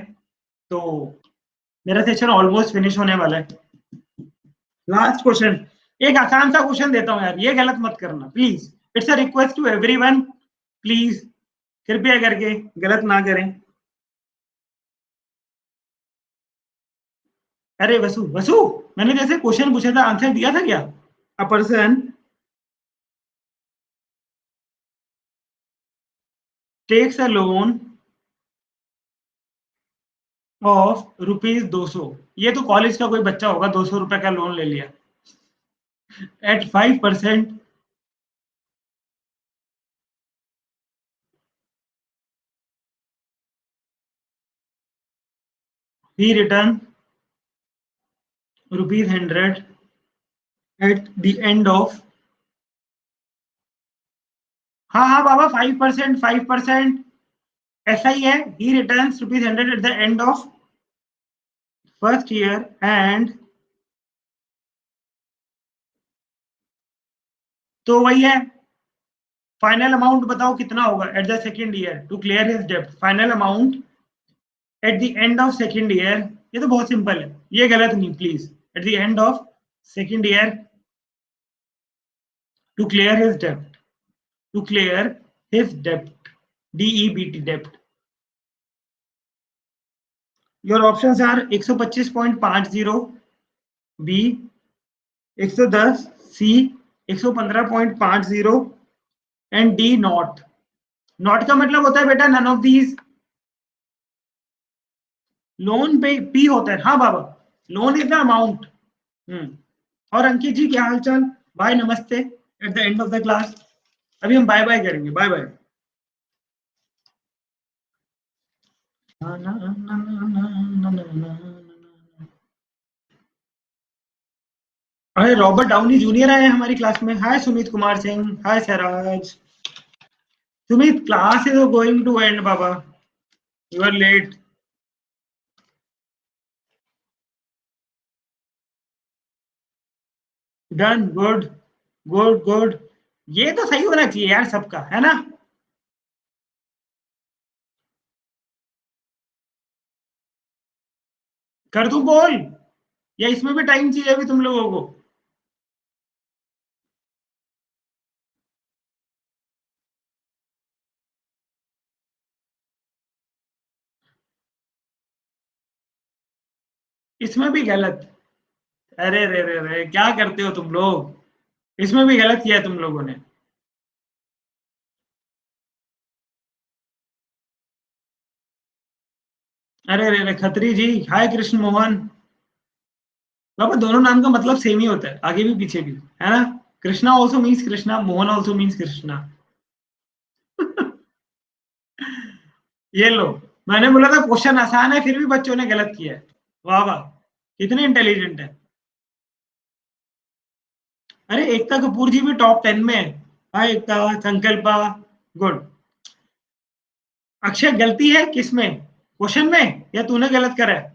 तो मेरा सेशन ऑलमोस्ट फिनिश होने वाला है। लास्ट क्वेश्चन, एक आसान सा क्वेश्चन देता हूं यार, ये गलत मत करना please. It's a request to everyone, please कृपया करके गलत ना करें। अरे वसु, वसु मैंने जैसे क्वेश्चन पूछा था आंसर दिया था क्या? A person takes a loan of ₹200। ये तो कॉलेज का कोई बच्चा होगा, 200 रुपए का लोन ले लिया at 5%। He return ₹100 at the end of. हाँ हाँ बाबा, 5%, 5% ऐसा ही है। He return ₹100 at the end of first year and, तो वही है। फाइनल अमाउंट बताओ कितना होगा at the second year to clear his डेब्ट। Final amount at the end of second year, ये तो बहुत सिंपल है, ये गलत नहीं please. At the end of second year to clear his डेब्ट, टू क्लियर हिज डेब्ट, DEBT डेब्ट। Your options are 125.50 B, 110 C, 115.50 and D not. Not का मतलब होता है बेटा नन ऑफ दीज। लोन पे पी होता है, हाँ बाबा, लोन इज द अमाउंट। और अंकित जी क्या हाल चाल? बाय, नमस्ते eight the end of the class. अभी हम बाय बाय करेंगे, बाय बाय। अरे रॉबर्ट डाउनी जूनियर आए हैं हमारी क्लास में। Hi Sumit Kumar Singh, hi Saraj. Sumit class is going to end बाबा, you are late. Done, good good good. ये तो सही होना चाहिए यार सबका, है ना? कर दूं बोल, या इसमें भी टाइम चाहिए अभी तुम लोगों को? इसमें भी गलत? अरे रे रे रे, क्या करते हो तुम लोग? इसमें भी गलत किया तुम लोगों ने। अरे रे रे, खत्री जी, हाय कृष्ण मोहन। बाबा दोनों नाम का मतलब सेम ही होता है, आगे भी पीछे भी, है ना? Krishna also means Krishna, Mohan also means Krishna. ये लो, मैंने बोला था क्वेश्चन आसान है, फिर भी बच्चों ने गलत किया है। वाह वाह, कितने इंटेलिजेंट है। अरे एकता कपूर जी भी टॉप 10 में है। हाँ एकता, संकल्पा, गुड। अक्षय गलती है किसमें, क्वेश्चन में या तूने गलत करा है?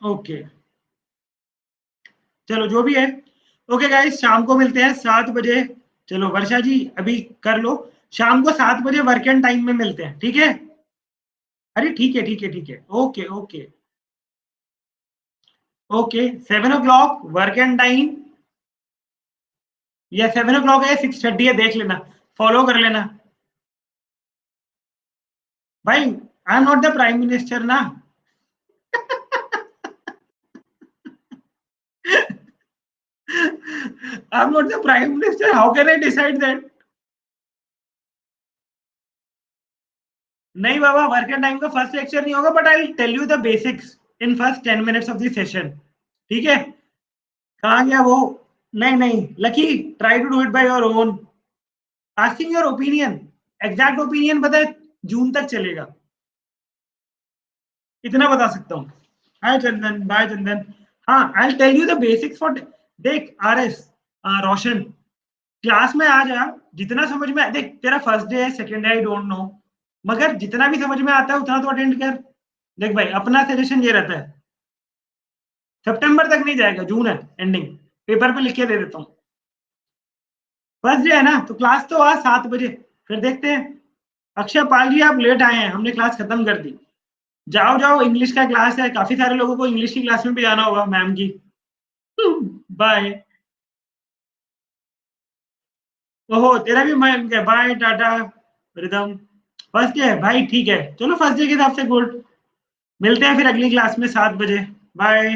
ओके, चलो जो भी है। ओके गाइस, शाम को मिलते हैं 7 बजे। चलो वर्षा जी अभी कर लो, शाम को 7 बजे वर्क एंड टाइम में मिलते हैं, ठीक है? अरे ठीक है, ठीक है, ठीक है। Okay, okay. Okay, 7 work and time या 7 है, 6:30 है, देख लेना, फॉलो कर लेना। भाई, I am not the prime minister ना। I am not the prime minister, how can I decide that? नहीं बाबा, वर्क एंड टाइम का फर्स्ट लेक्चर नहीं होगा, but I will tell you the basics in first 10 minutes of the session. ठीक है? कहाँ गया वो? नहीं नहीं, Lucky, try to do it by your own. Asking your opinion, exact opinion पता है, जून तक चलेगा, इतना बता सकता हूँ। Hi Chandan, bye Chandan. हाँ, I tell you the basics for, देख आर एस, रोशन, क्लास में आ जा, जितना समझ में, देख तेरा फर्स्ट डे है, second day I don't know, मगर जितना भी समझ में आता है उतना तो अटेंड कर। देख भाई, अपना सजेशन ये रहता है, सितंबर तक नहीं जाएगा, जून है एंडिंग, पेपर पे लिख के दे देता हूँ। फर्स्ट डे है ना, तो क्लास तो आज 7 बजे, फिर देखते हैं। अक्षय पाल जी, आप लेट आए हैं, हमने क्लास खत्म कर दी। जाओ जाओ, इंग्लिश का क्लास है, काफी सारे लोगों को इंग्लिश की क्लास में भी जाना होगा मैम की। बाय। ओहो, तेरा भी मन है, bye tata. Rhythm, first day है भाई, ठीक है, चलो फर्स्ट डे के हिसाब से गुड। मिलते हैं फिर अगली क्लास में 7 बजे। बाय।